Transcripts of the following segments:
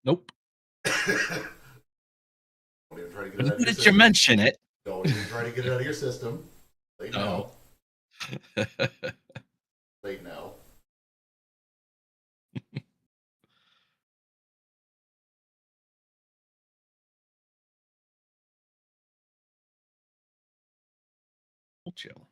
Nope. Don't even try to get it Now out of your that you system. mention it. Don't even try to get it out of your system. Late now. Oh. Late now. We'll chill.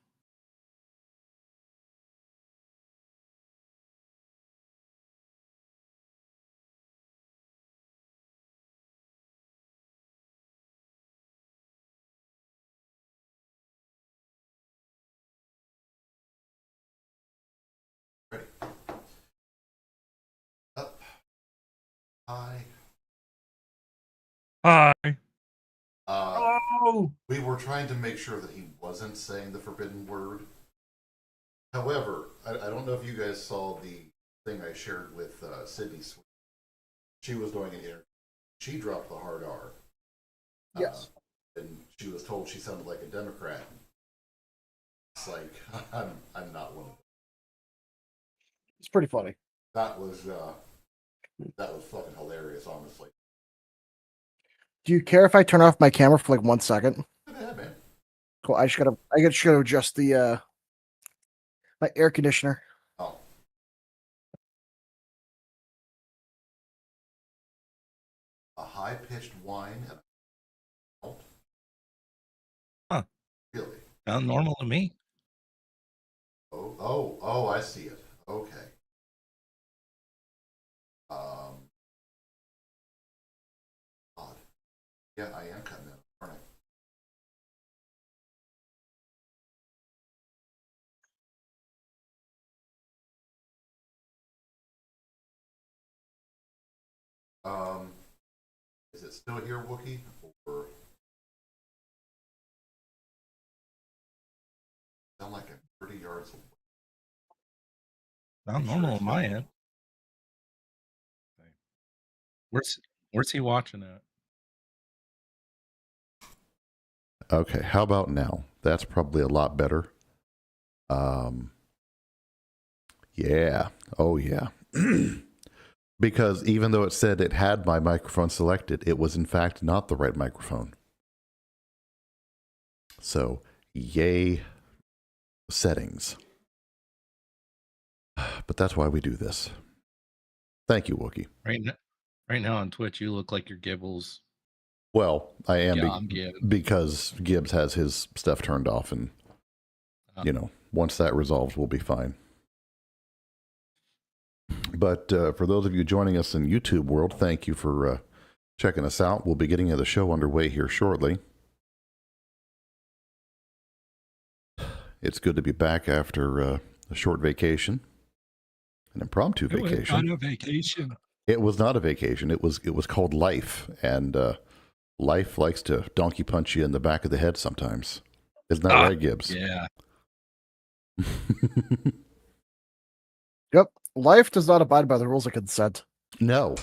Ready. Up. Hi. Hi. Hello. We were trying to make sure that he wasn't saying the forbidden word. However, I don't know if you guys saw the thing I shared with Sydney Sweet. She was doing an interview. She dropped the hard R. Yes. And she was told she sounded like a Democrat. It's like, I'm not one of them. It's pretty funny. That was fucking hilarious, honestly. Do you care if I turn off my camera for like 1 second? Yeah, man. Cool. I just gotta adjust the my air conditioner. Oh. A high-pitched whine and a Huh. Really? Sound normal to me. Oh, I see it. Okay. Odd. Yeah, I am cutting it, aren't I? Is it still here, Wookie? Or sound like I'm 30 yards away? Sound normal on my end. Where's he watching at? Okay, how about now? That's probably a lot better. Yeah. Oh, yeah. Because even though it said it had my microphone selected, it was in fact not the right microphone. So, yay settings. But that's why we do this. Thank you, Wookie. Right now on Twitch, you look like you're Gibbles. Well, I am I'm Gibbs. because Gibbs has his stuff turned off, and you know, once that resolves, we'll be fine. But for those of you joining us in YouTube world, thank you for checking us out. We'll be getting the show underway here shortly. It's good to be back after a short vacation, an impromptu vacation. It was not a vacation. It was not a vacation. It was called life, and life likes to donkey punch you in the back of the head sometimes. Isn't that right, Gibbs? Yeah. Yep. Life does not abide by the rules of consent. No.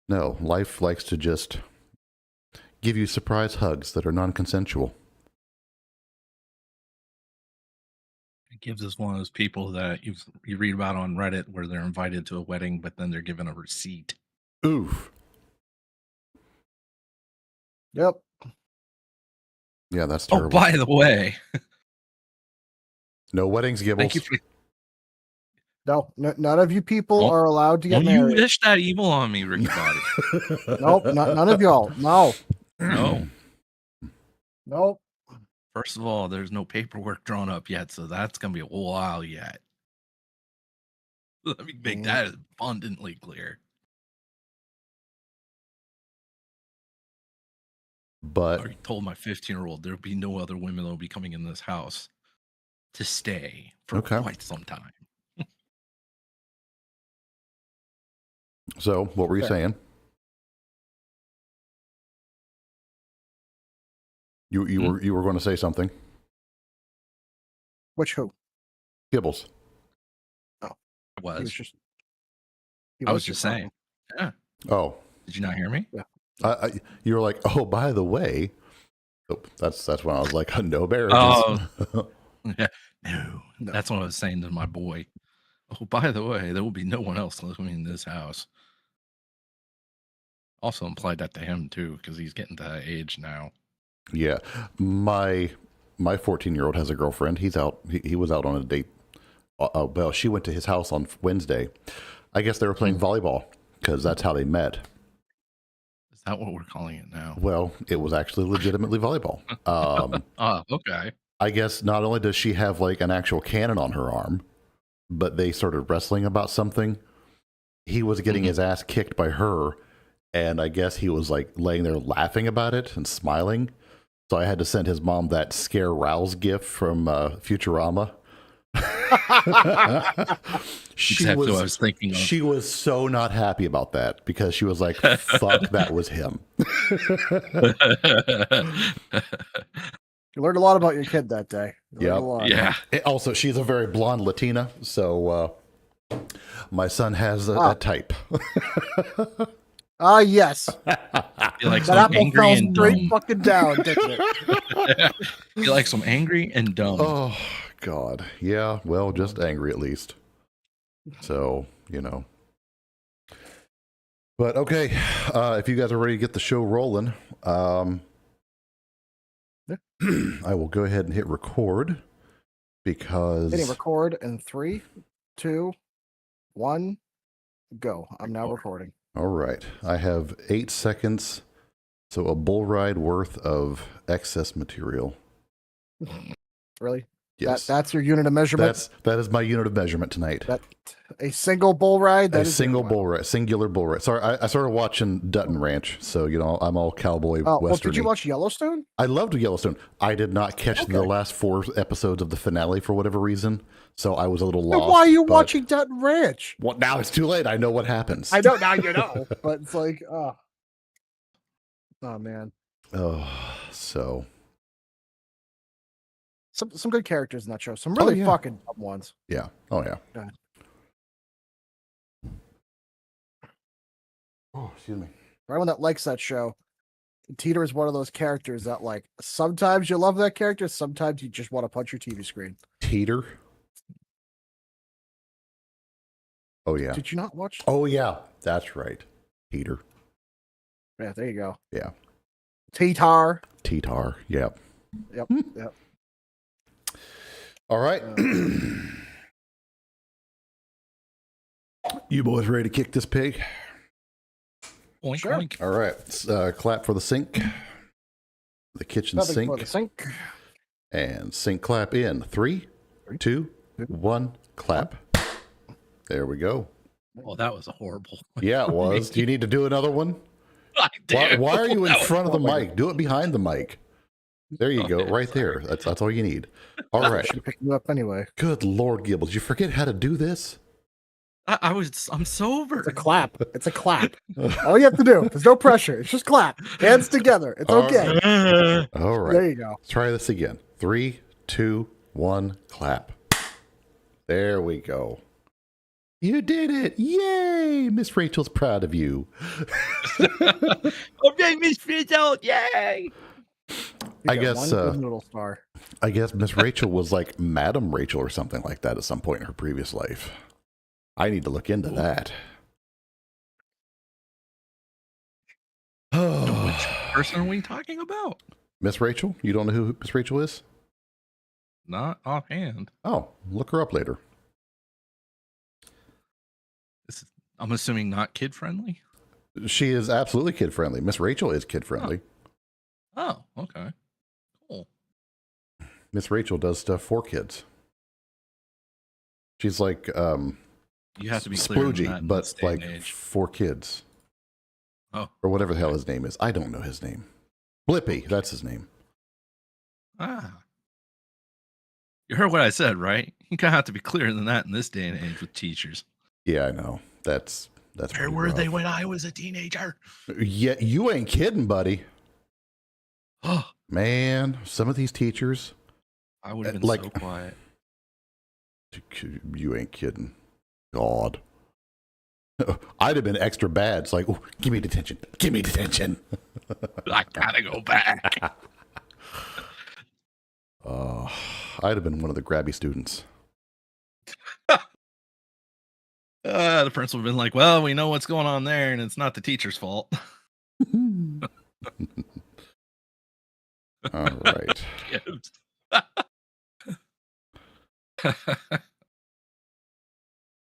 Life likes to just give you surprise hugs that are non-consensual. Gibbs is one of those people that you read about on Reddit where they're invited to a wedding, but then they're given a receipt. Oof. Yep. Yeah, that's terrible. Oh, by the way. No weddings, Gibbles. Thank you for... No, none of you people are allowed to get married. You wish that evil on me, Ricky Bobby. Nope, none of y'all. No. No. Nope. First of all, there's no paperwork drawn up yet, so that's going to be a while yet. Let me make that abundantly clear. But I already told my 15-year-old there'll be no other women that will be coming in this house to stay for quite some time. So, what were you saying? You were going to say something. Which who? Gibbles. Oh, I was. He I was just saying. Yeah. Oh. Did you not hear me? Yeah. You were like, oh, by the way. Oh, that's when I was like, no marriages. Oh. Yeah. No. That's what I was saying to my boy. Oh, by the way, there will be no one else living in this house. also implied that to him too, because he's getting to that age now. Yeah, my 14-year-old has a girlfriend. He's out. He was out on a date. Well, she went to his house on Wednesday. I guess they were playing volleyball because that's how they met. Is that what we're calling it now? Well, it was actually legitimately volleyball. Oh, okay. I guess not only does she have like an actual cannon on her arm, but they started wrestling about something. He was getting his ass kicked by her, and I guess he was like laying there laughing about it and smiling. So I had to send his mom that scare Rouse gift from Futurama. Exactly what I was thinking of. She was so not happy about that because she was like, fuck, that was him. You learned a lot about your kid that day. Yep. Yeah. Also, she's a very blonde Latina, so my son has a type. Yes. He likes That them apple angry fell and straight dumb. fucking down, didn't it? He likes them angry and dumb. Oh, God. Yeah, well, just angry at least. So, you know. But okay, if you guys are ready to get the show rolling, I will go ahead and hit record because... Hitting record in 3, 2, 1, go. I'm now recording. All right. I have 8 seconds, so a bull ride worth of excess material. Really? Yes. That's your unit of measurement? That is my unit of measurement tonight. A single bull ride? A single bull ride, singular bull ride. Sorry, I started watching Dutton Ranch, so you know I'm all cowboy Oh, well, western. did you watch Yellowstone? I loved Yellowstone. I did not catch the last 4 episodes of the finale for whatever reason, so I was a little Then lost. why are you but- watching Dutton Ranch? Well, now it's too late. I know what happens. I know now you know, but it's like, oh man, Oh, so some good characters in that show. Some really yeah. fucking dumb ones. yeah. Oh yeah. God. Oh, excuse me. For everyone that likes that show, Teeter is one of those characters that, like, sometimes you love that character, sometimes you just want to punch your TV screen. Teeter. Oh yeah. Did you not watch? Oh yeah. That's right. Teeter. Yeah, there you go. Yeah. T-Tar. T-Tar. Yep. Yep. Yep. All right. You boys ready to kick this pig? Oink, Sure. oink. All right. Clap for the sink. The kitchen Nothing sink. for the sink. And sink clap in 3, 2, 1, clap. There we go. Oh, that was horrible. Yeah, it was. Do you need to do another one? I do. Why are you in That was front of the horrible. mic? Do it behind the mic. There you go, Okay, right sorry. there. That's all you need. All right. Should pick you up anyway. Good Lord, Gibble. Did you forget how to do this? I'm sober. It's a clap. It's a clap. All you have to do. There's no pressure. It's just clap. Hands together. It's All okay. All right. There you go. Let's try this again. 3, 2, 1, clap. There we go. You did it. Yay. Miss Rachel's proud of you. Okay, Miss Frizzle, yay! You I got guess, one good noodle star. I guess Miss Rachel was like Madam Rachel or something like that at some point in her previous life. I need to look into that. Which person are we talking about? Miss Rachel? You don't know who Miss Rachel is? Not offhand. Oh, look her up later. I'm assuming not kid friendly. She is absolutely kid friendly. Miss Rachel is kid friendly. Oh, okay. Cool. Miss Rachel does stuff for kids. She's like You have to be clear on that Sploogey, in but this day and like age. for kids. Oh. Or whatever the hell his name is. I don't know his name. Blippy, that's his name. Ah. You heard what I said, right? You kind of have to be clearer than that in this day and age with teachers. Yeah, I know. That's Where pretty were they rough. when I was a teenager? Yeah, you ain't kidding, buddy. Oh, Man, some of these teachers, I would have been Like- so quiet. you ain't kidding. God. I'd have been extra bad. It's like, "Ooh, give me detention. Give me detention. I gotta go back. I'd have been one of the grabby students. The principal would have been like, well, we know what's going on there, and it's not the teacher's fault. All right. Gibbs.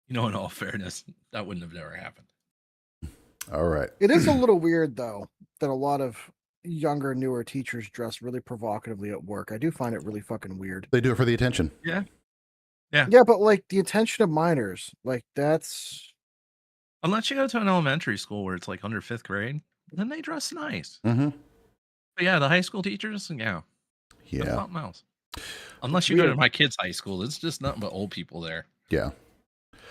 In all fairness, that wouldn't have never happened. All right. It is a little weird though that a lot of younger, newer teachers dress really provocatively at work. I do find it really fucking weird. They do it for the attention. Yeah. Yeah, but like the attention of minors, like that's Unless you go to an elementary school where it's like under 5th grade, then they dress nice. Mm-hmm. But yeah, the high school teachers, yeah. Yeah. Something else. Unless you go to Weird. my kids' high school, it's just nothing but old people there. Yeah.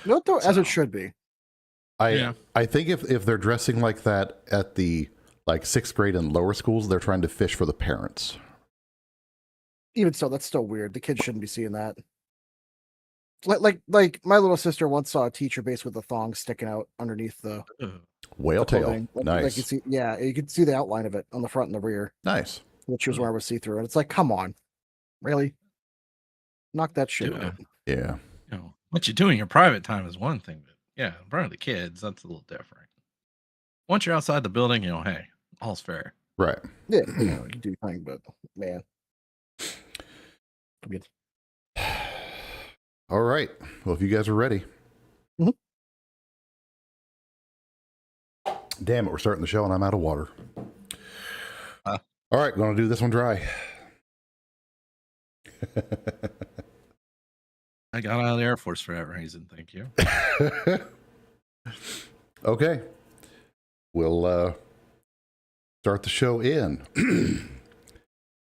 no, though, as So- it should be. I think if they're dressing like that at the like 6th grade and lower schools, they're trying to fish for the parents. Even so, that's still weird. The kids shouldn't be seeing that. Like my little sister once saw a teacher base with a thong sticking out underneath the Whale tail. clothing. Like Nice. you see, yeah, you could see the outline of it on the front and the rear, Nice. which she was wearing was see through, and it's like, come on, really, knock that shit Yeah. out. Yeah. What you do in your private time is one thing, but yeah, in front of the kids, that's a little different. Once you're outside the building, hey, all's fair. Right. Yeah, you do your thing, but man, I mean, All right. Well, if you guys are ready. Mhm. Damn it, we're starting the show and I'm out of water. Huh. All right, going to do this one dry. I got out of the Air Force for that reason. Thank you. Okay. We'll start the show in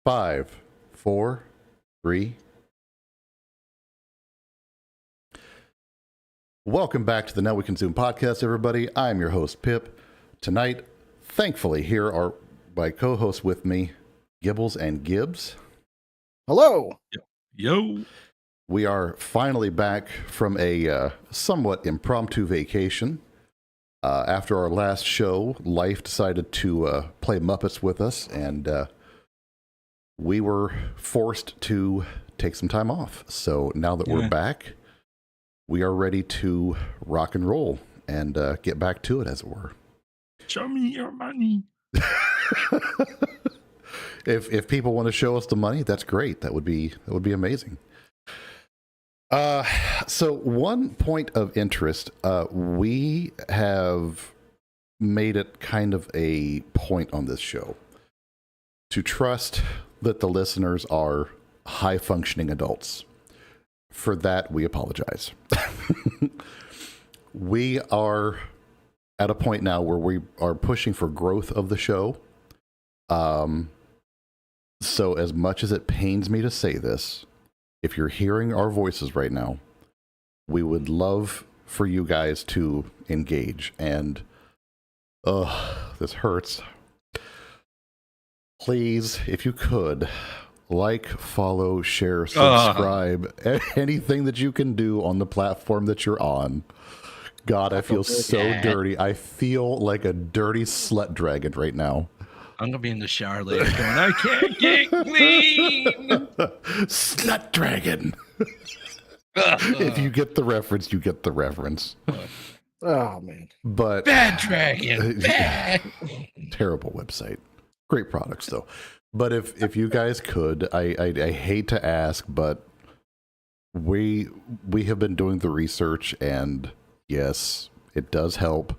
5, 4, 3. Welcome back to the Now We Consume podcast, everybody. I'm your host, Pip. Tonight, thankfully, here are my co-hosts with me, Gibbles and Gibbs. hello. Yo. We are finally back from a somewhat impromptu vacation. After our last show, Life decided to play Muppets with us, and we were forced to take some time off. So now that we're back, we are ready to rock and roll and get back to it, as it were. Show me your money. If people want to show us the money, that's great. That would be amazing. So one point of interest, we have made it kind of a point on this show to trust that the listeners are high functioning adults. For that, we apologize. We are at a point now where we are pushing for growth of the show. So as much as it pains me to say this, if you're hearing our voices right now, we would love for you guys to engage. And, this hurts. Please, if you could, like, follow, share, subscribe, anything that you can do on the platform that you're on. God, I feel so dirty. I feel like a dirty slut dragon right now. I'm going to be in the shower later going, I can't get clean. Slut dragon. If you get the reference, you get the reference. Oh man, But Bad dragon. Bad. terrible website. Great products though. But if you guys could, I hate to ask, but we have been doing the research, and yes, it does help.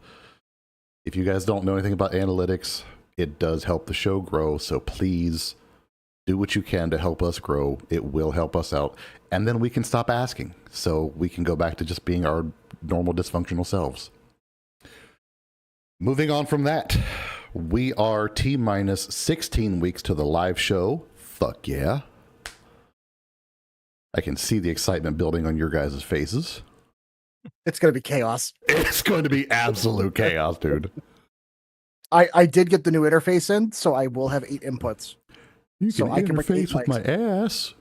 If you guys don't know anything about analytics, it does help the show grow. So please do what you can to help us grow. It will help us out. And then we can stop asking. So we can go back to just being our normal dysfunctional selves. Moving on from that, we are T-minus 16 weeks to the live show. Fuck yeah. I can see the excitement building on your guys' faces. it's gonna be chaos. It's going to be absolute chaos, dude. I did get the new interface in, so I will have 8 inputs. You So can I can bring interface 8 with my ass.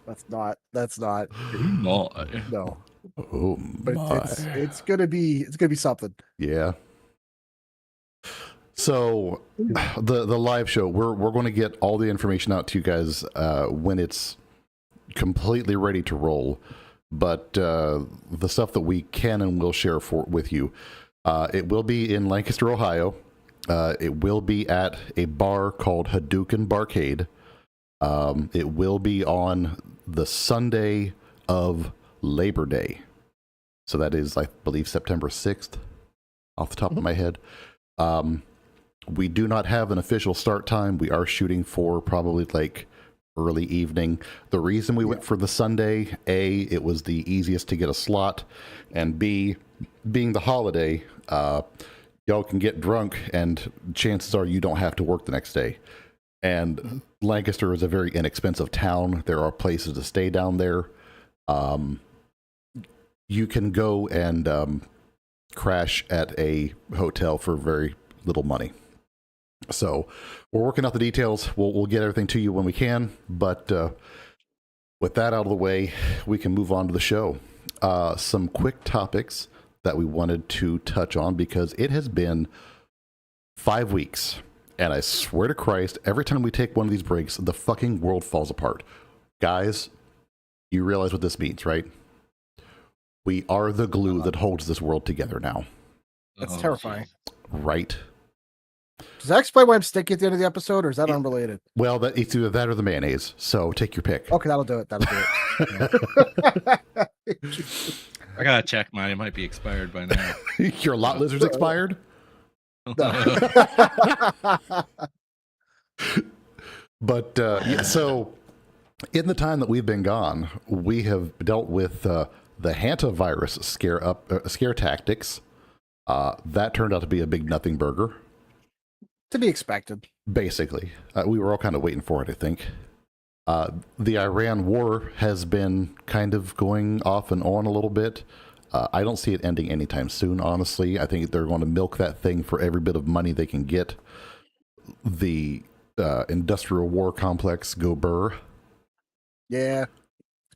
That's not No. no. Oh But my. it's gonna be something. Yeah. So the live show, we're going to get all the information out to you guys when it's completely ready to roll. But the stuff that we can and will share with you, It will be in Lancaster, Ohio. It will be at a bar called Hadouken Barcade. It will be on the Sunday of Labor Day. So that is, I believe, September 6th, off the top of my head. We do not have an official start time. We are shooting for probably like early evening. The reason we went for the Sunday, A, it was the easiest to get a slot, and B, being the holiday, y'all can get drunk, and chances are you don't have to work the next day. And Lancaster is a very inexpensive town. There are places to stay down there. You can go and crash at a hotel for very little money. So we're working out the details. We'll get everything to you when we can. But with that out of the way, we can move on to the show. Some quick topics that we wanted to touch on because it has been 5 weeks. And I swear to Christ, every time we take one of these breaks, the fucking world falls apart. Guys, you realize what this means, right? We are the glue that holds this world together now. That's Oh, terrifying. Right? Does that explain why I'm sticky at the end of the episode, or is that unrelated? Well, it's either that or the mayonnaise. So take your pick. Okay, that'll do it. That'll do it. I gotta check mine. It might be expired by now. Your lot lizard's expired? But so in the time that we've been gone, we have dealt with the hantavirus scare tactics. That turned out to be a big nothing burger. To be expected. Basically, we were all kind of waiting for it, I think. The Iran war has been kind of going off and on a little bit. I don't see it ending anytime soon, honestly. I think they're going to milk that thing for every bit of money they can get. The industrial war complex go burr. Yeah.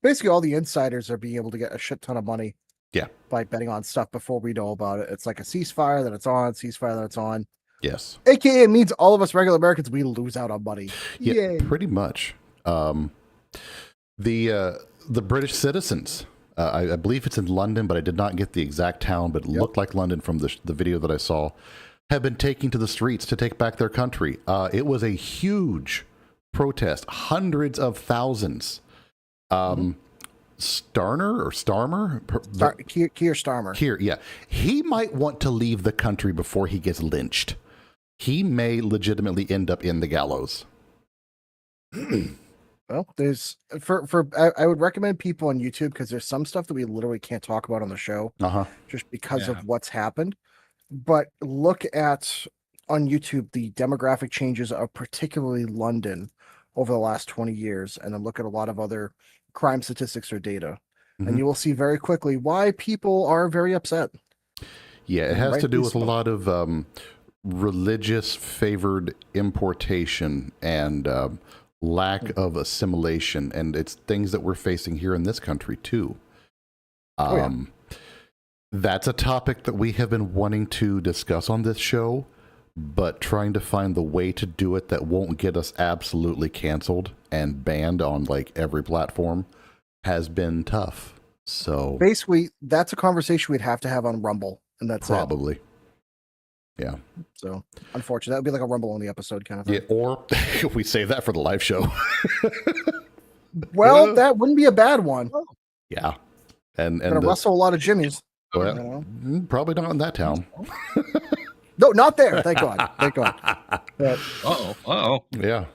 Basically, all the insiders are being able to get a shit ton of money. Yeah. By betting on stuff before we know about it. It's like a ceasefire, then it's on, ceasefire, then it's on. Yes. AKA it means all of us regular Americans, we lose out on money. Yeah, Yay. pretty much. The British citizens, I believe it's in London, but I did not get the exact town, but it looked like London from the video that I saw, have been taking to the streets to take back their country. It was a huge protest, hundreds of thousands. Starmer, Keir Starmer. Here, yeah. He might want to leave the country before he gets lynched. He may legitimately end up in the gallows. Well, there's I would recommend people on YouTube because there's some stuff that we literally can't talk about on the show just because of what's happened. But look at on YouTube the demographic changes of particularly London over the last 20 years, and then look at a lot of other crime statistics or data, and you will see very quickly why people are very upset. Yeah, it has to do with a lot of religious favored importation and lack of assimilation, and it's things that we're facing here in this country too. That's a topic that we have been wanting to discuss on this show, but trying to find the way to do it that won't get us absolutely canceled and banned on like every platform has been tough. So basically, that's a conversation we'd have to have on Rumble, and that's probably. It. Yeah. So, unfortunately, that would be like a Rumble only episode kind of thing. Yeah, or we save that for the live show. Well, that wouldn't be a bad one. Yeah. And gonna wrestle a lot of Jimmies. Well, probably not in that town. No, not there. Thank God. Thank God. Yeah.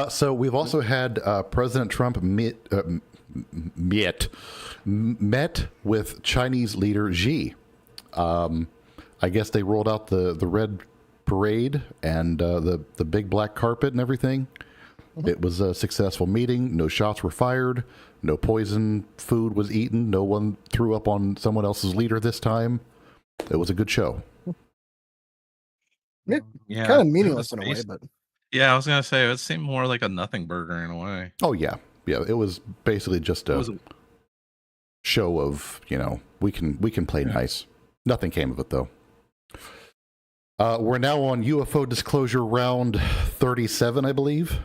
So we've also had President Trump met with Chinese leader Xi. I guess they rolled out the red parade and the big black carpet and everything. It was a successful meeting. No shots were fired. No poison food was eaten. No one threw up on someone else's leader this time. It was a good show. Yeah, kind of meaningless in a way, but yeah, I was gonna say it seemed more like a nothing burger in a way. Oh yeah, yeah. It was basically just a show of, you know, we can play nice. Nothing came of it though. We're now on UFO disclosure round 37, I believe.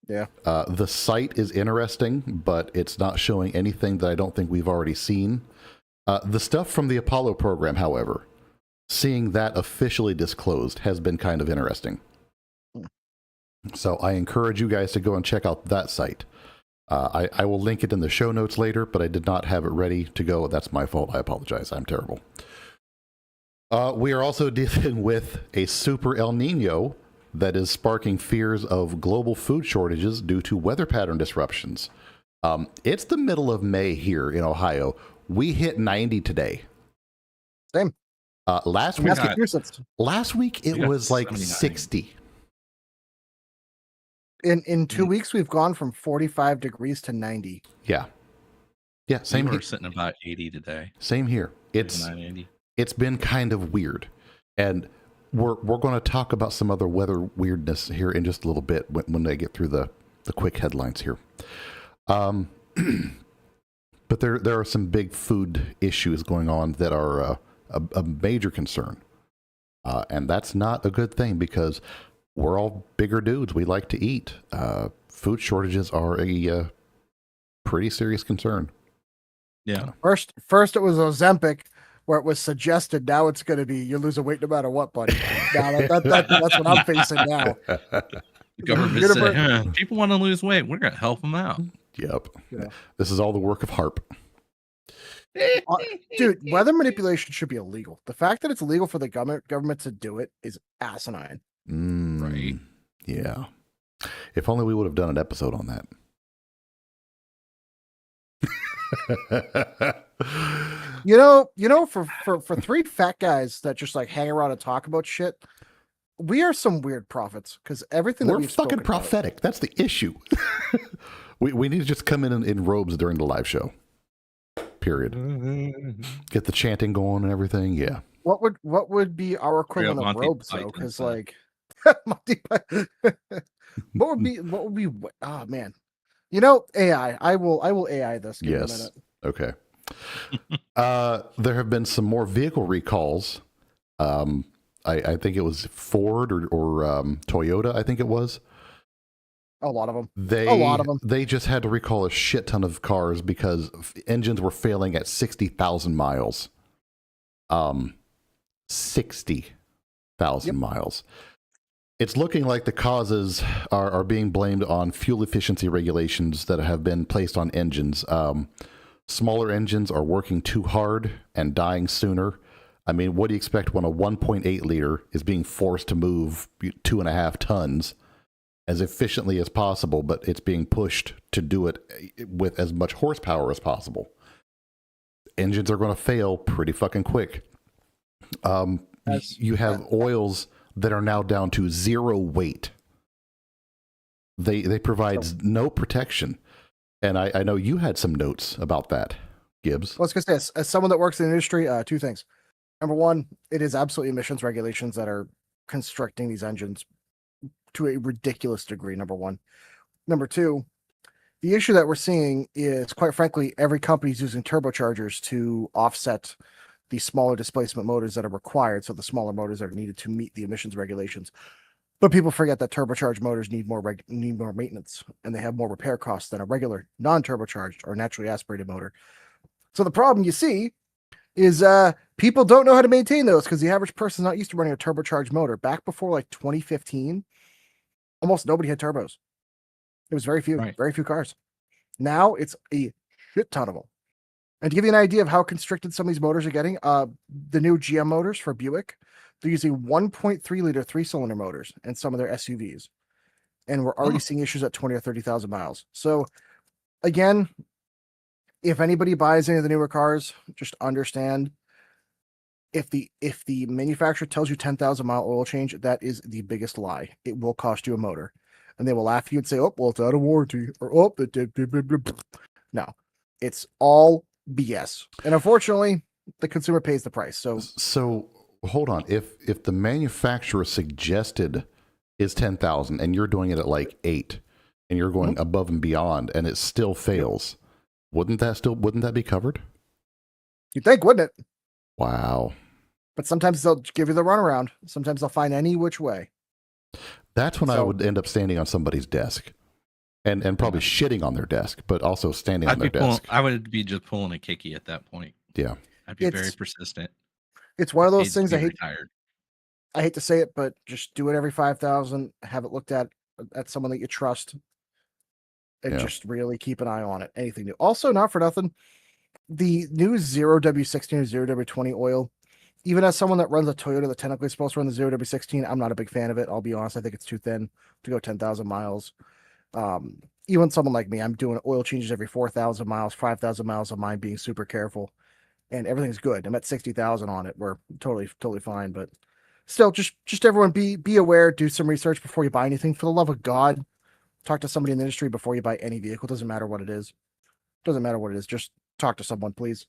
Yeah. The site is interesting, but it's not showing anything that I don't think we've already seen. The stuff from the Apollo program, however, seeing that officially disclosed has been kind of interesting. So I encourage you guys to go and check out that site. I will link it in the show notes later, but I did not have it ready to go. That's my fault. I apologize. I'm terrible. We are also dealing with a super El Nino that is sparking fears of global food shortages due to weather pattern disruptions. It's the middle of May here in Ohio. We hit 90 today. Same. Last week it was like 79. 60. In 2 weeks, we've gone from 45 degrees to 90. Yeah. Yeah, same We're here. sitting about 80 today. Same here. It's been kind of weird. And we're going to talk about some other weather weirdness here in just a little bit when I get through the quick headlines here. But there are some big food issues going on that are a major concern. And that's not a good thing because we're all bigger dudes. We like to eat. Food shortages are a pretty serious concern. Yeah. First it was Ozempic, where it was suggested. Now it's going to be you lose a weight no matter what, buddy. Now that's what I'm facing now. The government said, people want to lose weight. We're going to help them out. Yep. Yeah. This is all the work of HARP. Dude, weather manipulation should be illegal. The fact that it's illegal for the government to do it is asinine. Right. Yeah. If only we would have done an episode on that. For three fat guys that just like hang around and talk about shit, we are some weird prophets because everything we're fucking prophetic. That's the issue. we need to just come in robes during the live show. Period. Get the chanting going and everything. Yeah. What would be our equivalent of robes though? Because like, what would be? Oh man, AI. I will AI this. Give me a minute. Okay. There have been some more vehicle recalls. I think it was Ford or Toyota. I think it was. A lot of them. They just had to recall a shit ton of cars because engines were failing at 60,000 miles. 60,000 miles. It's looking like the causes are being blamed on fuel efficiency regulations that have been placed on engines. Smaller engines are working too hard and dying sooner. I mean, what do you expect when a 1.8 liter is being forced to move 2.5 tons as efficiently as possible, but it's being pushed to do it with as much horsepower as possible? Engines are going to fail pretty fucking quick. You have oils that are now down to zero weight. They provide no protection. And I know you had some notes about that, Gibbs. Well, I was going to say, as someone that works in the industry, two things. Number one, it is absolutely emissions regulations that are constricting these engines to a ridiculous degree, number one. Number two, the issue that we're seeing is, quite frankly, every company's using turbochargers to offset the smaller displacement motors that are required, so the smaller motors that are needed to meet the emissions regulations. But people forget that turbocharged motors need more maintenance, and they have more repair costs than a regular non-turbocharged or naturally aspirated motor. So the problem you see is people don't know how to maintain those because the average person's not used to running a turbocharged motor. Back before like 2015, almost nobody had turbos. It was very few cars. Now it's a shit ton of them. And to give you an idea of how constricted some of these motors are getting, the new GM motors for Buick, they're using 1.3 liter 3-cylinder motors in some of their SUVs. And we're already seeing issues at 20 or 30,000 miles. So again, if anybody buys any of the newer cars, just understand if the manufacturer tells you 10,000 mile oil change, that is the biggest lie. It will cost you a motor. And they will laugh at you and say, oh, well, it's out of warranty. Or, oh, no, it's all BS. And unfortunately, the consumer pays the price. So hold on. If the manufacturer suggested is 10,000 and you're doing it at like 8 and you're going above and beyond and it still fails, wouldn't that be covered? You'd think, wouldn't it? Wow. But sometimes they'll give you the runaround. Sometimes they'll find any which way. That's when I would end up standing on somebody's desk and probably shitting on their desk, but also standing on their desk. I would be just pulling a kicky at that point. Yeah. I'd be very It's persistent. it's one of those Paid to things be I hate. retired. I hate to say it, but just do it every 5,000. Have it looked at someone that you trust, and Yeah. just really keep an eye on it. Anything new. Also, not for nothing, the new 0W16 or 0W20 oil. Even as someone that runs a Toyota that technically is supposed to run the 0W16, I'm not a big fan of it. I'll be honest. I think it's too thin to go 10,000 miles. Even someone like me, I'm doing oil changes every 4,000 miles, 5,000 miles of mine, being super careful, and everything's good. I'm at 60,000 on it. We're totally fine. But still, just everyone be aware. Do some research before you buy anything. For the love of God, talk to somebody in the industry before you buy any vehicle. Doesn't matter what it is. Doesn't matter what it is. Just talk to someone, please.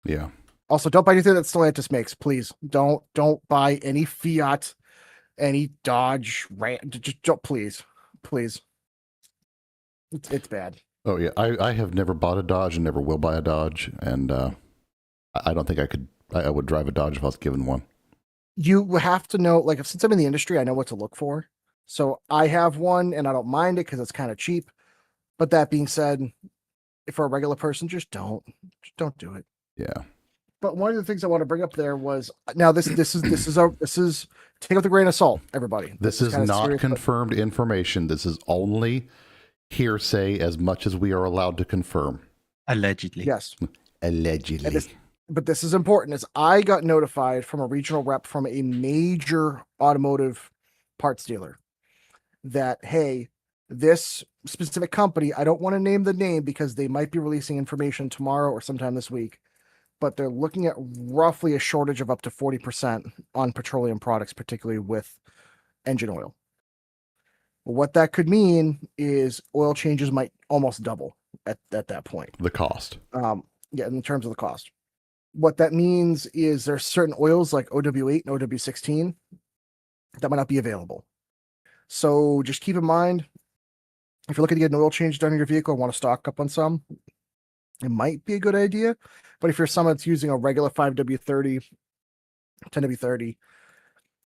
Yeah. Also, don't buy anything that Stellantis makes, please. Don't buy any Fiat, any Dodge, just don't, please. It's bad. Oh yeah, I have never bought a Dodge and never will buy a Dodge, and I don't think I would drive a Dodge if I was given one. You have to know, like, since I'm in the industry, I know what to look for. So I have one, and I don't mind it because it's kind of cheap. But that being said, if for a regular person, just don't do it. Yeah. But one of the things I want to bring up there was, now this is take it with a grain of salt, everybody. This is not serious, confirmed information. This is only hearsay, as much as we are allowed to confirm. Allegedly. Yes. Allegedly. But this is important, as I got notified from a regional rep from a major automotive parts dealer that, hey, this specific company, I don't want to name the name because they might be releasing information tomorrow or sometime this week, but they're looking at roughly a shortage of up to 40% on petroleum products, particularly with engine oil. What that could mean is oil changes might almost double at that point. The cost. Yeah, in terms of the cost. What that means is there's certain oils like OW8 and OW16 that might not be available. So just keep in mind, if you're looking to get an oil change done in your vehicle and want to stock up on some, it might be a good idea. But if you're someone that's using a regular 5W30, 10W30,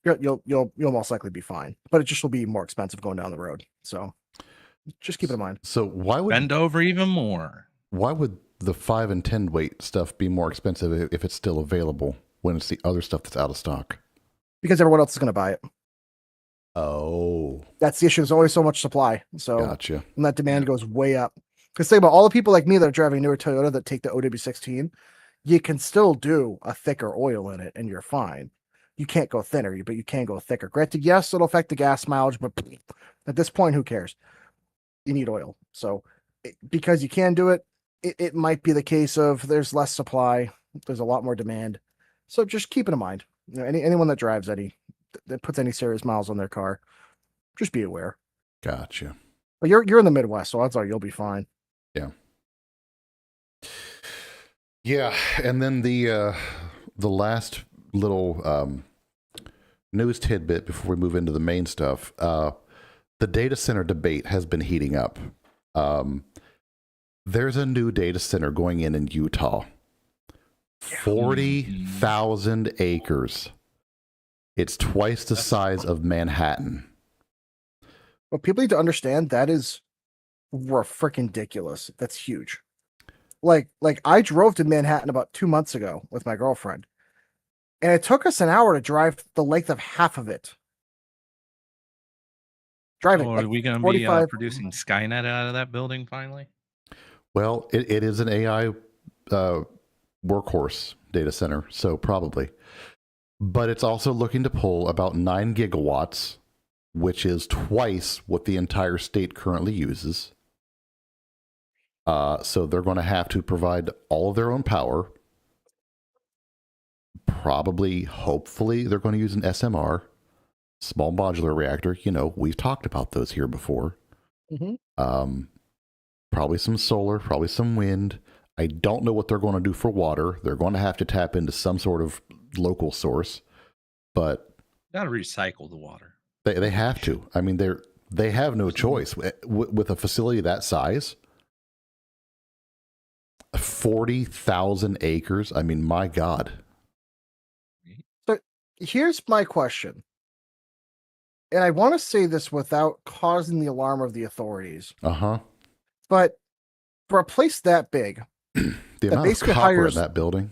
you'll most likely be fine. But it just will be more expensive going down the road. So just keep it in mind. So why would Bend over even more? Why would the 5 and 10 weight stuff be more expensive if it's still available when it's the other stuff that's out of stock? Because everyone else is going to buy it. Oh, that's the issue. There's always so much supply. So gotcha. And that demand goes way up. Because think about all the people like me that are driving a newer Toyota that take the OW16, you can still do a thicker oil in it and you're fine. You can't go thinner, but you can go thicker. Granted, yes, it'll affect the gas mileage, but at this point, who cares? You need oil. So because you can do it, it might be the case of there's less supply, there's a lot more demand. So just keep it in mind. You know, anyone that drives that puts any serious miles on their car, just be aware. Gotcha. But you're in the Midwest, so odds are you'll be fine. Yeah. Yeah, and then the last little news tidbit before we move into the main stuff. The data center debate has been heating up. There's a new data center going in Utah. 40,000 acres. It's twice the size of Manhattan. What people need to understand, that is freaking ridiculous. That's huge. Like I drove to Manhattan about 2 months ago with my girlfriend, and it took us an hour to drive the length of half of it. Driving. Are we going to be producing Skynet out of that building finally? Well, it is an AI workhorse data center, so probably. But it's also looking to pull about 9 gigawatts, which is twice what the entire state currently uses. So they're going to have to provide all of their own power. Probably, hopefully, they're going to use an SMR, small modular reactor. You know, we've talked about those here before. Mm-hmm. Probably some solar, probably some wind. I don't know what they're going to do for water. They're going to have to tap into some sort of local source, but got to recycle the water. They have to. I mean, they have no choice with a facility that size. 40,000 acres. I mean, my God. So here's my question, and I want to say this without causing the alarm of the authorities. Uh-huh. But for a place that big, The that amount of basically copper hires. in that building.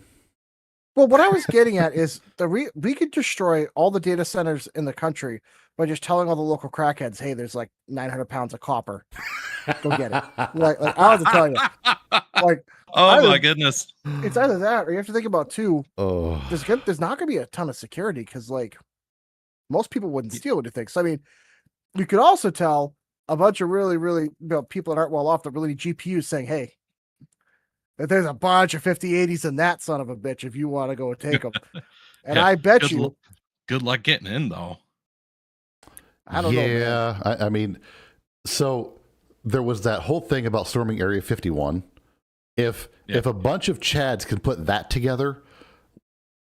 Well, what I was getting at is we could destroy all the data centers in the country by just telling all the local crackheads, "Hey, there's like 900 pounds of copper. Go get it." Like I have to tell you, like, oh my goodness, it's either that or you have to think about too. Oh, There's not going to be a ton of security because like most people wouldn't steal anything. So I mean, you could also tell a bunch of really people that aren't well off that really need GPUs saying, "Hey, that there's a bunch of 5080s in that son of a bitch if you want to go take them." And Yeah, I bet you. Good luck getting in, though. I don't know. yeah. I mean, so there was that whole thing about storming Area 51. If a bunch of Chads can put that together,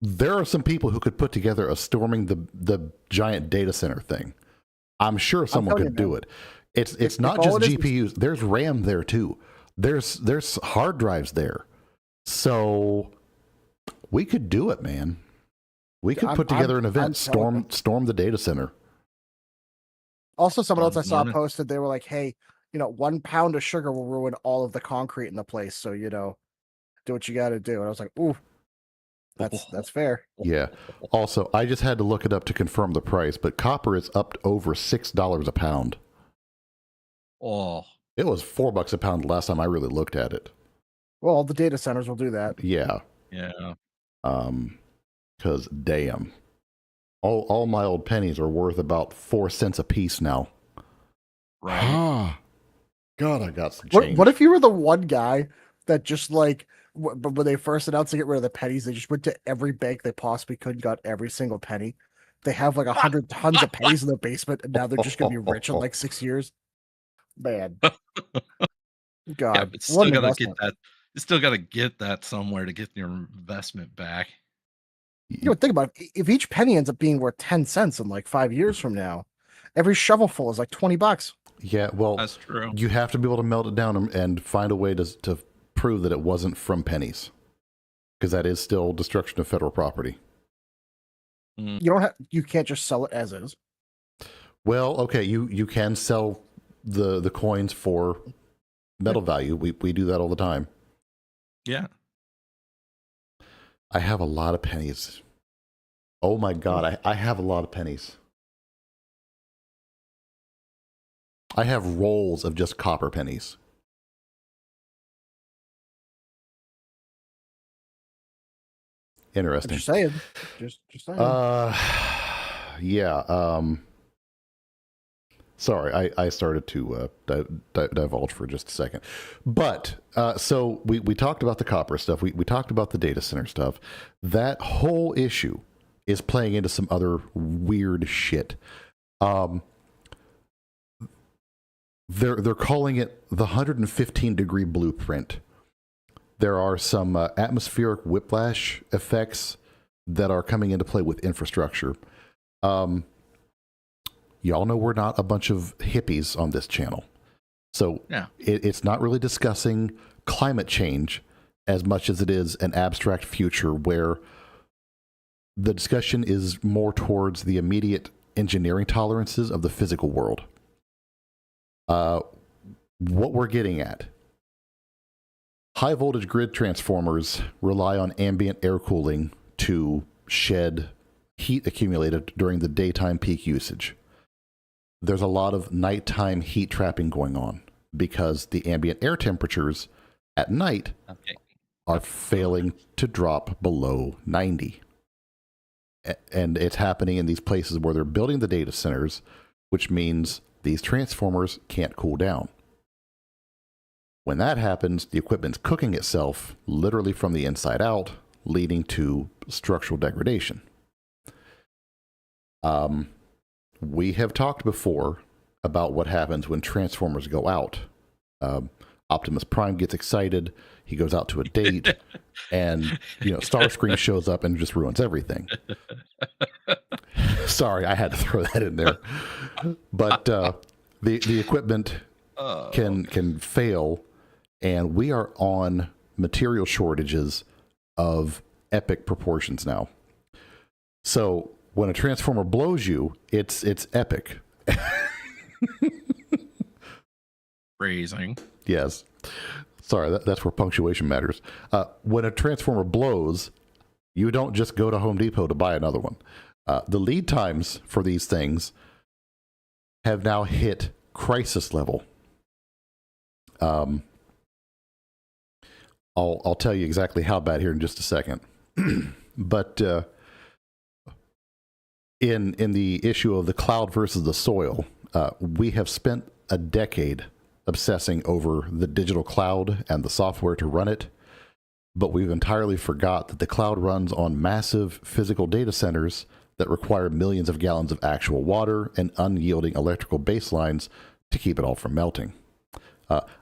there are some people who could put together a storming the giant data center thing. I'm sure someone could do it. It's not just GPUs. There's RAM there too. There's hard drives there. So we could do it, man. We could put together an event, storm the data center. Also, someone else I saw posted, they were like, "Hey, 1 pound of sugar will ruin all of the concrete in the place. So, do what you got to do." And I was like, "Ooh, that's fair." Yeah. Also, I just had to look it up to confirm the price, but copper is up to over $6 a pound. Oh, it was $4 a pound last time I really looked at it. Well, all the data centers will do that. Yeah. Yeah. Because damn, all my old pennies are worth about 4 cents a piece now. Right. Ah, God, I got some change. What if you were the one guy that just like when they first announced to get rid of the pennies, they just went to every bank they possibly could and got every single penny. They have like 100 tons of pennies in their basement, and now they're just gonna be rich in like 6 years. Man, God, yeah, but still gotta get that. You still gotta get that somewhere to get your investment back. Think about it. If each penny ends up being worth 10 cents in like 5 years from now, every shovelful is like $20. Yeah, well, that's true. You have to be able to melt it down and find a way to prove that it wasn't from pennies, because that is still destruction of federal property. You can't just sell it as is. Well, okay, you can sell the coins for metal value. We do that all the time. Yeah. I have a lot of pennies. Oh my God, I have a lot of pennies. I have rolls of just copper pennies. Interesting. Just saying. Just saying. Yeah. Sorry, I started to divulge for just a second. But, so we talked about the copper stuff. We talked about the data center stuff. That whole issue is playing into some other weird shit. They're calling it the 115-degree blueprint. There are some atmospheric whiplash effects that are coming into play with infrastructure. Y'all know we're not a bunch of hippies on this channel. So yeah. It's not really discussing climate change as much as it is an abstract future where the discussion is more towards the immediate engineering tolerances of the physical world. What we're getting at, high voltage grid transformers rely on ambient air cooling to shed heat accumulated during the daytime peak usage. There's a lot of nighttime heat trapping going on because the ambient air temperatures at night are failing to drop below 90. And it's happening in these places where they're building the data centers, which means these transformers can't cool down. When that happens, the equipment's cooking itself literally from the inside out, leading to structural degradation. We have talked before about what happens when transformers go out. Optimus Prime gets excited, he goes out to a date, and Starscream shows up and just ruins everything. Sorry, I had to throw that in there. But the equipment can fail, and we are on material shortages of epic proportions now. So when a transformer blows you, it's epic. Phrasing. Yes. Sorry, that's where punctuation matters. When a transformer blows, you don't just go to Home Depot to buy another one. The lead times for these things have now hit crisis level. I'll tell you exactly how bad here in just a second. But in the issue of the cloud versus the soil, we have spent a decade obsessing over the digital cloud and the software to run it, but we've entirely forgot that the cloud runs on massive physical data centers that require millions of gallons of actual water and unyielding electrical baselines to keep it all from melting.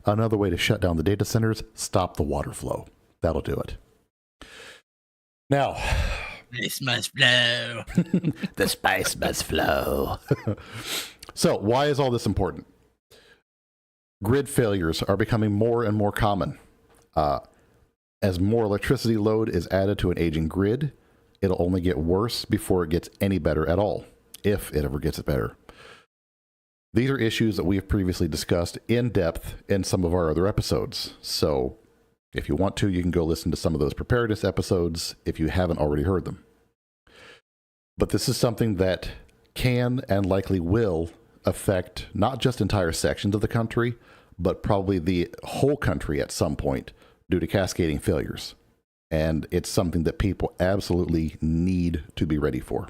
Another way to shut down the data centers, stop the water flow. That'll do it. Now, this must flow. the spice must flow. So, why is all this important? Grid failures are becoming more and more common. As more electricity load is added to an aging grid, it'll only get worse before it gets any better at all, if it ever gets better. These are issues that we have previously discussed in depth in some of our other episodes. So if you want to, you can go listen to some of those preparedness episodes if you haven't already heard them. But this is something that can and likely will affect not just entire sections of the country, but probably the whole country at some point due to cascading failures. And it's something that people absolutely need to be ready for.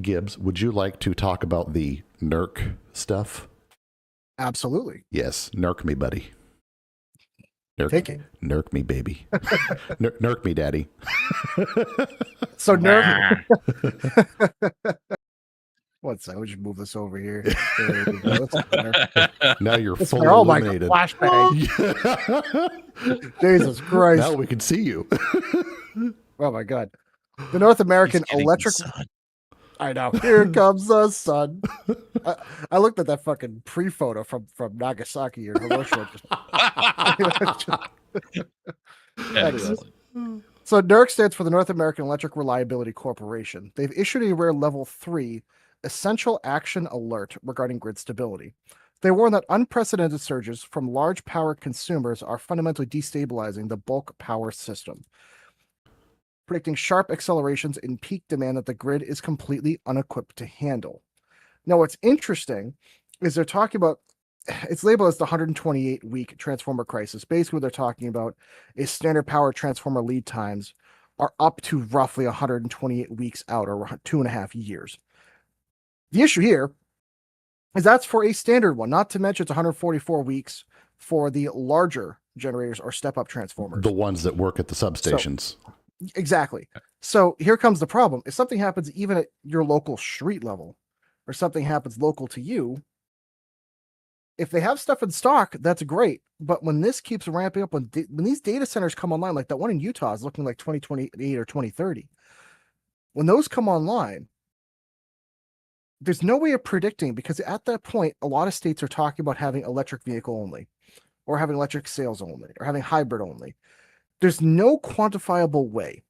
Gibbs, would you like to talk about the NERC stuff? Absolutely. Yes, NERC me, buddy. NERC, Take it. NERC me, baby. NERC me, daddy. So NERC. What's that? We just move this over here. There we go. Now you're It's fully oh my God, illuminated. flashbang. Jesus Christ. Now we can see you. Oh my God. The North American Electric. I know. Here comes the sun. I looked at that fucking pre-photo from Nagasaki or Hiroshima. Anyways. So NERC stands for the North American Electric Reliability Corporation. They've issued a rare level 3 essential action alert regarding grid stability. They warn that unprecedented surges from large power consumers are fundamentally destabilizing the bulk power system, predicting sharp accelerations in peak demand that the grid is completely unequipped to handle. Now, what's interesting is they're talking about, it's labeled as the 128-week transformer crisis. Basically, what they're talking about is standard power transformer lead times are up to roughly 128 weeks out, or 2.5 years. The issue here is that's for a standard one, not to mention it's 144 weeks for the larger generators or step-up transformers. The ones that work at the substations. Exactly. So here comes the problem. If something happens even at your local street level, or something happens local to you, if they have stuff in stock, that's great. But when this keeps ramping up, when these data centers come online, like that one in Utah is looking like 2028 or 2030. When those come online, there's no way of predicting, because at that point, a lot of states are talking about having electric vehicle only, or having electric sales only, or having hybrid only. There's no quantifiable way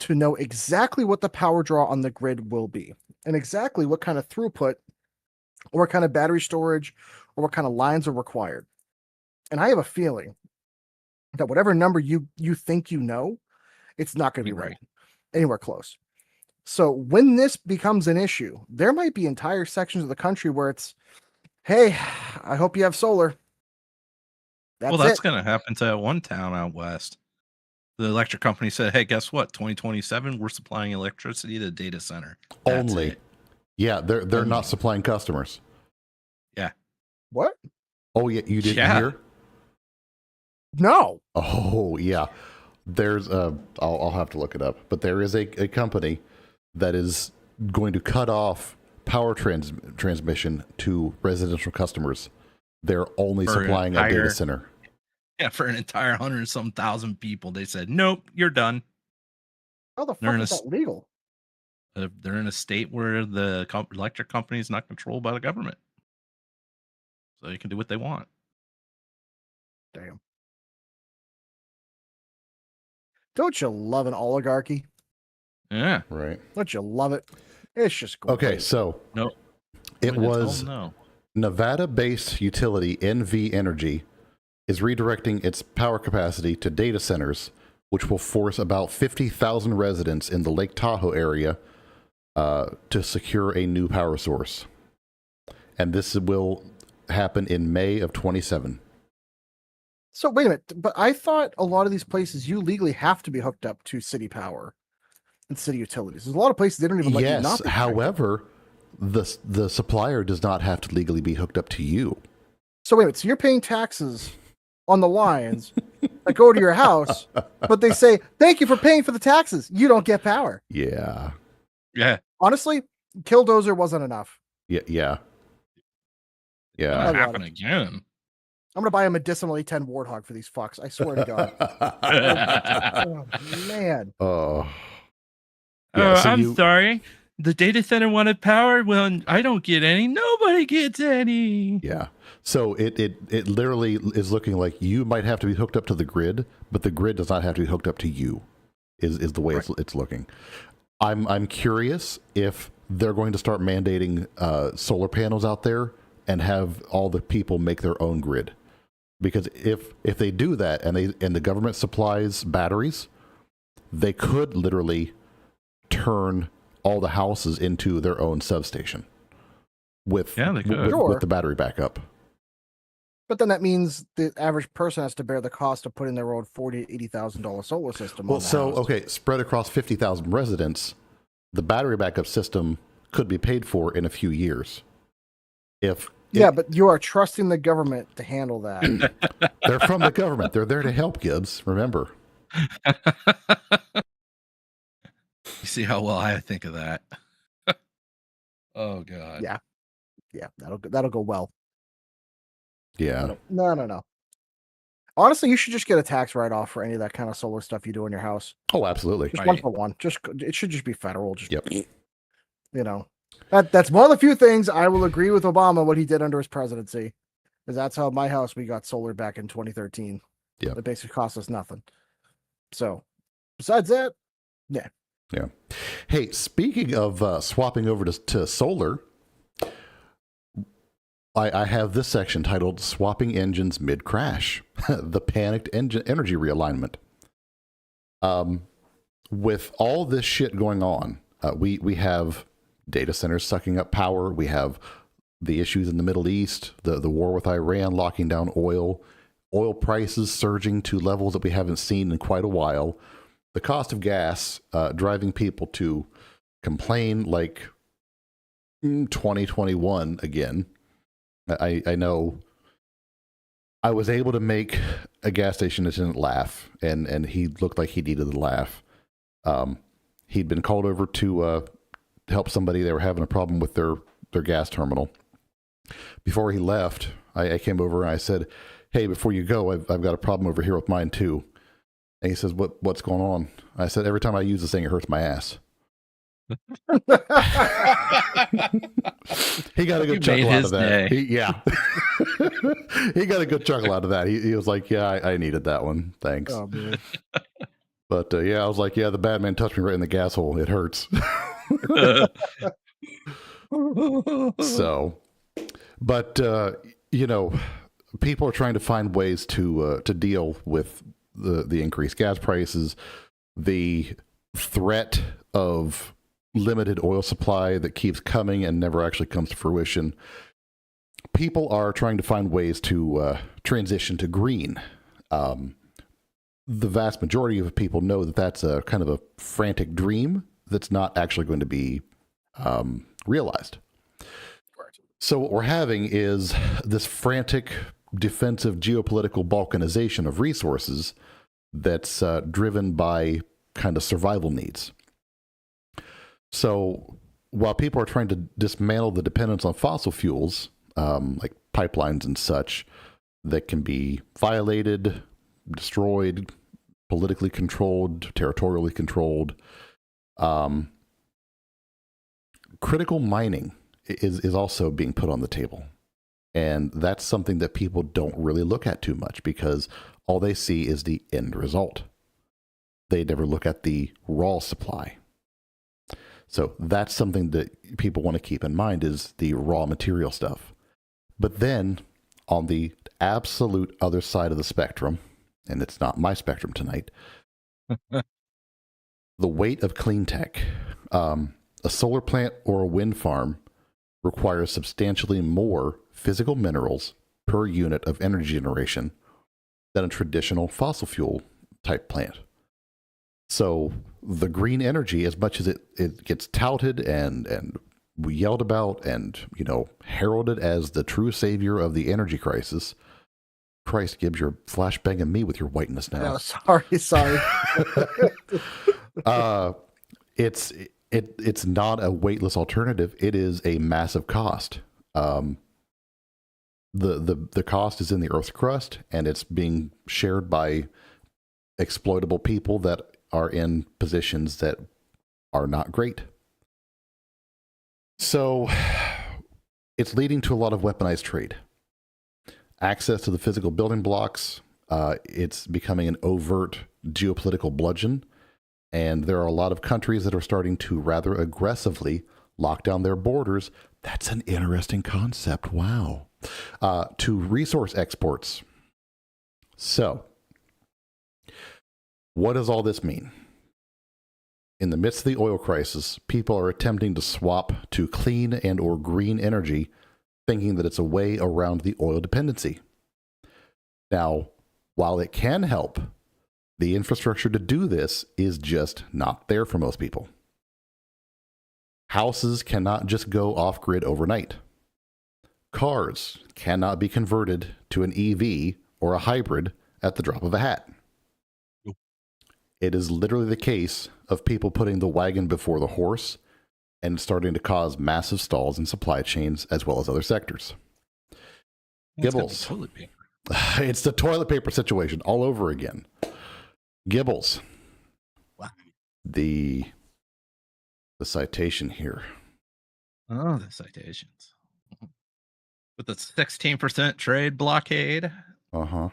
to know exactly what the power draw on the grid will be, and exactly what kind of throughput, or what kind of battery storage, or what kind of lines are required. And I have a feeling that whatever number you think you know, it's not going to be right anywhere close. So when this becomes an issue, there might be entire sections of the country where it's, hey, I hope you have solar. That's going to happen to one town out west. The electric company said, hey, guess what? 2027, we're supplying electricity to the data center. That's Only. it. Yeah, they're not supplying customers. Yeah. What? Oh, yeah, you didn't hear? No. Oh, yeah. There's I'll have to look it up, but there is a company that is going to cut off power transmission to residential customers. They're only supplying a data center. Yeah, for an entire 100-some thousand people, they said, nope, you're done. How the fuck is that legal? They're in a state where the electric company is not controlled by the government. So they can do what they want. Damn. Don't you love an oligarchy? Yeah. Right. Don't you love it? It's just great. Okay, so no, it was Nevada-based utility NV Energy is redirecting its power capacity to data centers, which will force about 50,000 residents in the Lake Tahoe area to secure a new power source. And this will happen in May of 27. So wait a minute, but I thought a lot of these places you legally have to be hooked up to city power and city utilities. There's a lot of places they don't even let you not be. However, the supplier does not have to legally be hooked up to you. So wait a minute, so you're paying taxes on the lines that go to your house, but they say, thank you for paying for the taxes. You don't get power. Yeah. Yeah. Honestly, Killdozer wasn't enough. Yeah. It'll happen again. I'm going to buy a medicinal A10 Warthog for these fucks. I swear to God. Oh, man. Oh. Yeah, I'm sorry. The data center wanted power. Well, I don't get any. Nobody gets any. Yeah. So it literally is looking like you might have to be hooked up to the grid, but the grid does not have to be hooked up to you, is the way it's looking. I'm curious if they're going to start mandating solar panels out there and have all the people make their own grid. Because if they do that and the government supplies batteries, they could literally turn all the houses into their own substation with the battery backup. But then that means the average person has to bear the cost of putting their own $40,000 to $80,000 solar system. Well, spread across 50,000 residents, the battery backup system could be paid for in a few years. But you are trusting the government to handle that. They're from the government. They're there to help, Gibbs. Remember. You see how well I think of that. Oh God. Yeah, that'll go well. Yeah. No. Honestly, you should just get a tax write-off for any of that kind of solar stuff you do in your house. Oh, absolutely. Just one for one. It should just be federal. That's one of the few things I will agree with Obama what he did under his presidency, because that's how my house we got solar back in 2013. Yeah, it basically cost us nothing. So, besides that, yeah. Hey, speaking of swapping over to solar, I have this section titled "Swapping Engines Mid-Crash: The Panicked Energy Realignment." With all this shit going on, we have data centers sucking up power. We have the issues in the Middle East, the war with Iran locking down oil prices surging to levels that we haven't seen in quite a while. The cost of gas driving people to complain like 2021 again. I know I was able to make a gas station attendant laugh, and he looked like he needed the laugh. He'd been called over to help somebody. They were having a problem with their gas terminal. Before he left, I came over and I said, "Hey, before you go, I've got a problem over here with mine too." And he says, "What's going on?" I said, "Every time I use this thing, it hurts my ass." He got a good chuckle out of that. He got a good chuckle out of that. He was like, "Yeah, I needed that one. Thanks." Oh, man. But I was like, "Yeah, the bad man touched me right in the gas hole. It hurts." So, but people are trying to find ways to deal with the increased gas prices, the threat of limited oil supply that keeps coming and never actually comes to fruition. People are trying to find ways to transition to green. The vast majority of people know that that's a kind of a frantic dream that's not actually going to be realized. So what we're having is this frantic defensive geopolitical balkanization of resources that's driven by kind of survival needs. So while people are trying to dismantle the dependence on fossil fuels, like pipelines and such, that can be violated, destroyed, politically controlled, territorially controlled, critical mining is also being put on the table. And that's something that people don't really look at too much because all they see is the end result. They never look at the raw supply. So that's something that people want to keep in mind is the raw material stuff. But then on the absolute other side of the spectrum, and it's not my spectrum tonight, the weight of clean tech. A solar plant or a wind farm requires substantially more physical minerals per unit of energy generation than a traditional fossil fuel type plant. So the green energy, as much as it gets touted and yelled about and, heralded as the true savior of the energy crisis, Christ, Gibbs, you're flashbanging me with your whiteness now. Oh, sorry. It's not a weightless alternative. It is a massive cost. The cost is in the Earth's crust, and it's being shared by exploitable people that are in positions that are not great. So it's leading to a lot of weaponized trade. Access to the physical building blocks, it's becoming an overt geopolitical bludgeon. And there are a lot of countries that are starting to rather aggressively lock down their borders. That's an interesting concept. Wow. To resource exports. So, what does all this mean? In the midst of the oil crisis, people are attempting to swap to clean and or green energy, thinking that it's a way around the oil dependency. Now, while it can help, the infrastructure to do this is just not there for most people. Houses cannot just go off-grid overnight. Cars cannot be converted to an EV or a hybrid at the drop of a hat. Nope. It is literally the case of people putting the wagon before the horse and starting to cause massive stalls in supply chains as well as other sectors. Gibbles. Toilet paper. It's the toilet paper situation all over again. Gibbles. Wow. The citation here. Oh, the citations. With the 16% trade blockade. Uh-huh.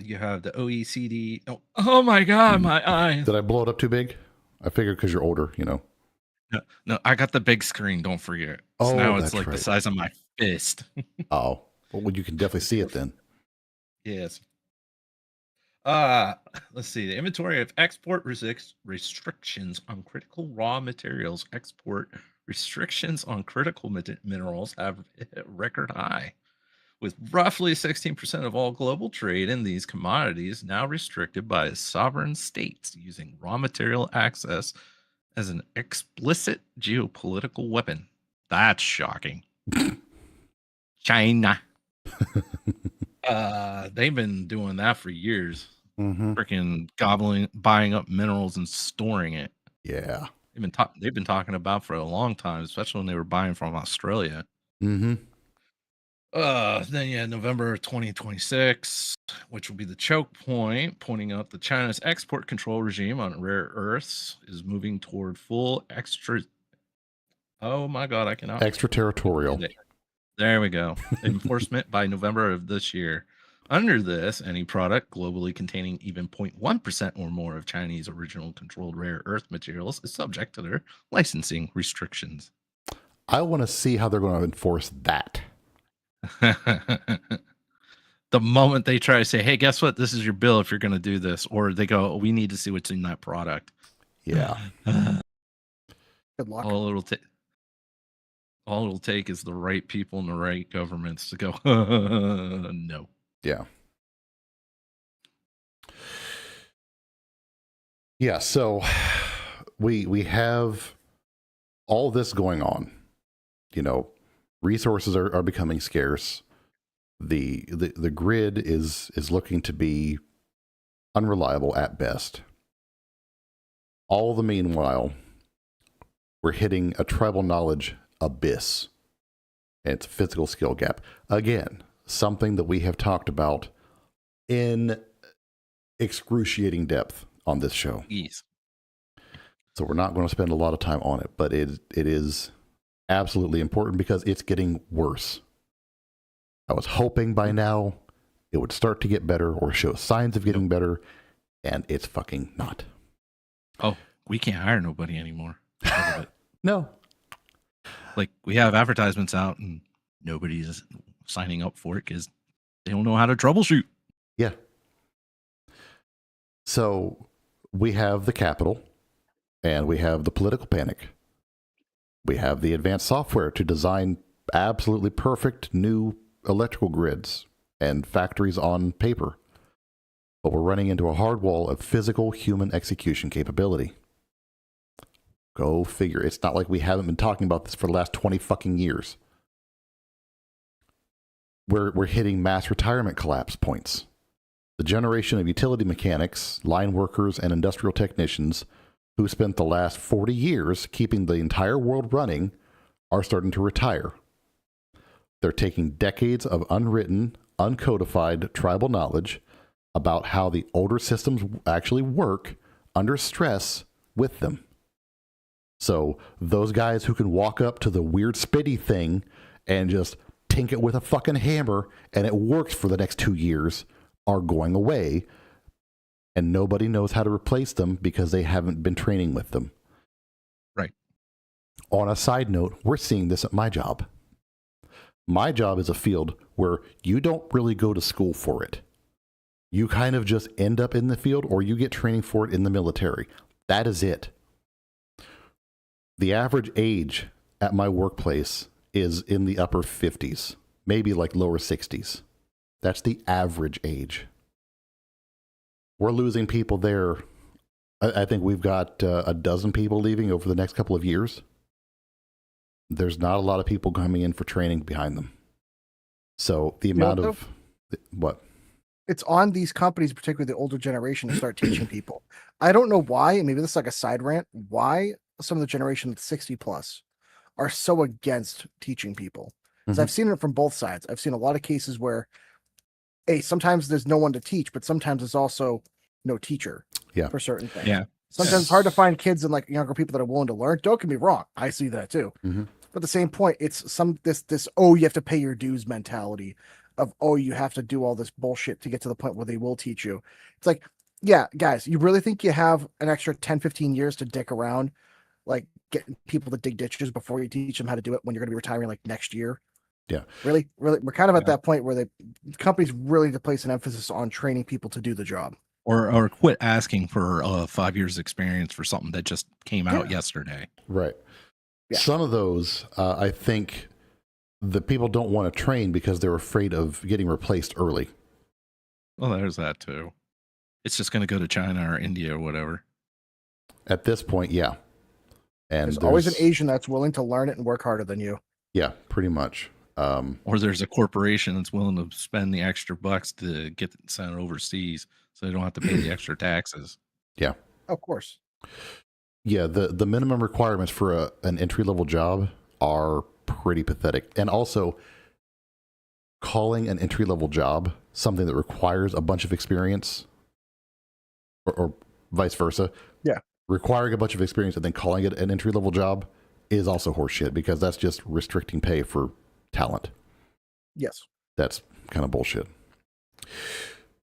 You have the OECD. Oh my God, my eyes. Did I blow it up too big? I figured because you're older, No, I got the big screen. Don't forget. So now it's like the size of my fist. Oh, well, you can definitely see it then. Yes. Let's see. The inventory of export restrictions on critical raw materials. Export restrictions on critical minerals have hit a record high, with roughly 16% of all global trade in these commodities now restricted by sovereign states using raw material access as an explicit geopolitical weapon. That's shocking. China. They've been doing that for years. Mm-hmm. Freaking buying up minerals and storing it. Yeah. They've been talking about for a long time, especially when they were buying from Australia. Mm-hmm. Then you had November 2026, which will be the choke point, pointing out that China's export control regime on rare earths is moving toward full oh my God, I cannot. Extraterritorial. There we go. Enforcement by November of this year. Under this, any product globally containing even 0.1% or more of Chinese original controlled rare earth materials is subject to their licensing restrictions. I want to see how they're going to enforce that. The moment they try to say, hey, guess what? This is your bill if you're going to do this. Or they go, we need to see what's in that product. Yeah. Good luck. All it'll take is the right people and the right governments to go, no. Yeah. Yeah, so we have all this going on. Resources are becoming scarce. The grid is looking to be unreliable at best. All the meanwhile, we're hitting a tribal knowledge abyss. And it's a physical skill gap. Again, something that we have talked about in excruciating depth on this show. Yes. So we're not going to spend a lot of time on it, but it is absolutely important because it's getting worse. I was hoping by now it would start to get better or show signs of getting better, and it's fucking not. Oh, we can't hire nobody anymore. No. Like, we have advertisements out and nobody's signing up for it because They don't know how to troubleshoot. Yeah. So we have the capital and we have the political panic. We have the advanced software to design absolutely perfect new electrical grids and factories on paper. But we're running into a hard wall of physical human execution capability. Go figure. It's not like we haven't been talking about this for the last 20 fucking years. We're hitting mass retirement collapse points. The generation of utility mechanics, line workers, and industrial technicians who spent the last 40 years keeping the entire world running are starting to retire. They're taking decades of unwritten, uncodified tribal knowledge about how the older systems actually work under stress with them. So those guys who can walk up to the weird spitty thing and just tink it with a fucking hammer and it works for the next 2 years are going away, and nobody knows how to replace them because they haven't been training with them. Right. On a side note, we're seeing this at my job. My job is a field where you don't really go to school for it. You kind of just end up in the field or you get training for it in the military. That is it. The average age at my workplace is in the upper 50s, maybe like lower 60s. That's the average age. We're losing people there. I think we've got a dozen people leaving over the next couple of years. There's not a lot of people coming in for training behind them. So the amount of... What? It's on these companies, particularly the older generation, to start teaching people. I don't know why, and maybe this is like a side rant, why some of the generation 60 plus are so against teaching people. Because I've seen it from both sides. I've seen a lot of cases where, hey, sometimes there's no one to teach, but sometimes there's also no teacher for certain things. Yeah. Sometimes it's hard to find kids and like younger people that are willing to learn. Don't get me wrong. I see that too. Mm-hmm. But at the same point, it's this, oh, you have to pay your dues mentality of, oh, you have to do all this bullshit to get to the point where they will teach you. It's like, yeah, guys, you really think you have an extra 10, 15 years to dick around, like getting people to dig ditches before you teach them how to do it when you're going to be retiring like next year? Yeah. Really, we're kind of at that point where companies really need to place an emphasis on training people to do the job. Or quit asking for 5 years experience for something that just came out yesterday. Right. Yeah. Some of those, I think the people don't want to train because they're afraid of getting replaced early. Well, there's that too. It's just going to go to China or India or whatever. At this point, yeah. And there's always an Asian that's willing to learn it and work harder than you. Yeah, pretty much. Or there's a corporation that's willing to spend the extra bucks to get it sent overseas so they don't have to pay the extra taxes. Yeah. Of course. Yeah, the minimum requirements for an entry-level job are pretty pathetic. And also, calling an entry-level job something that requires a bunch of experience, or vice versa. Yeah. Requiring a bunch of experience and then calling it an entry-level job is also horseshit, because that's just restricting pay for talent. Yes. That's kind of bullshit.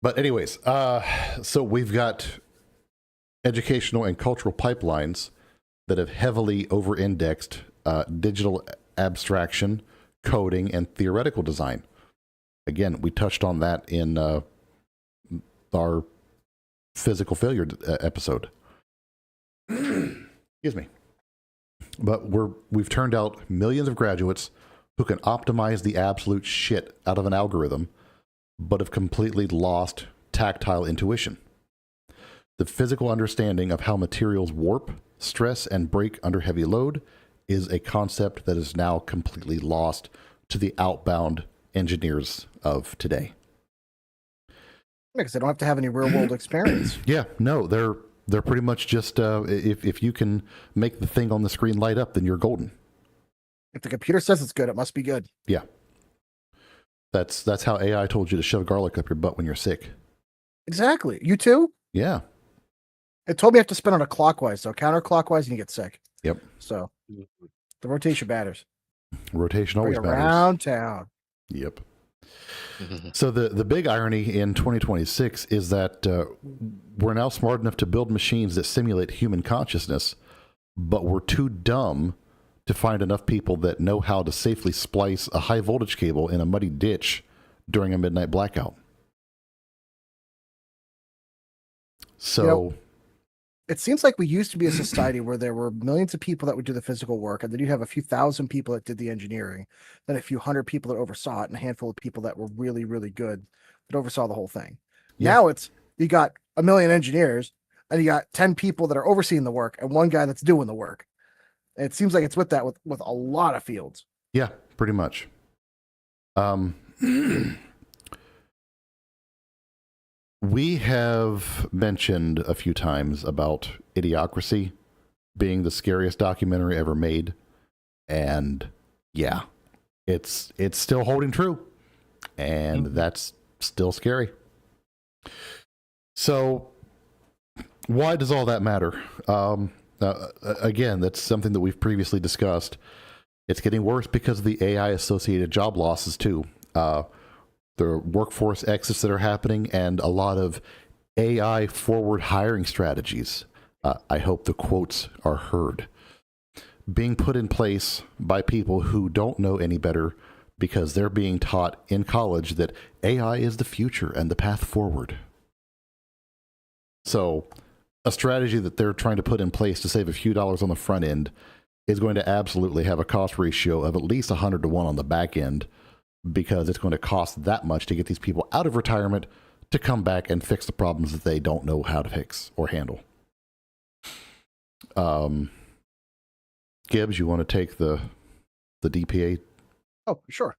But anyways, so we've got educational and cultural pipelines that have heavily over-indexed digital abstraction, coding, and theoretical design. Again, we touched on that in our physical failure episode. Excuse me. But we've turned out millions of graduates who can optimize the absolute shit out of an algorithm, but have completely lost tactile intuition. The physical understanding of how materials warp, stress, and break under heavy load is a concept that is now completely lost to the outbound engineers of today. Because they don't have to have any real world experience. Yeah, no, they're pretty much just if you can make the thing on the screen light up, then you're golden. If the computer says it's good, it must be good. Yeah. That's how AI told you to shove garlic up your butt when you're sick. Exactly. You too? Yeah. It told me I have to spin on a clockwise, so counterclockwise and you get sick. Yep. So the rotation matters. Rotation always matters. Around town. Yep. So the big irony in 2026 is that we're now smart enough to build machines that simulate human consciousness, but we're too dumb to find enough people that know how to safely splice a high voltage cable in a muddy ditch during a midnight blackout. So it seems like we used to be a society where there were millions of people that would do the physical work, and then you'd have a few thousand people that did the engineering, then a few hundred people that oversaw it, and a handful of people that were really, really good that oversaw the whole thing. Yeah. Now it's you got a million engineers, and you got 10 people that are overseeing the work, and one guy that's doing the work. And it seems like it's with a lot of fields. Yeah, pretty much. We have mentioned a few times about Idiocracy being the scariest documentary ever made. And yeah, it's still holding true. And that's still scary. So why does all that matter? Again, that's something that we've previously discussed. It's getting worse because of the AI associated job losses too. The workforce exits that are happening and a lot of AI forward hiring strategies. I hope the quotes are heard. Being put in place by people who don't know any better because they're being taught in college that AI is the future and the path forward. So a strategy that they're trying to put in place to save a few dollars on the front end is going to absolutely have a cost ratio of at least 100 to 1 on the back end, because it's going to cost that much to get these people out of retirement to come back and fix the problems that they don't know how to fix or handle. Gibbs, you want to take the DPA? Oh, sure.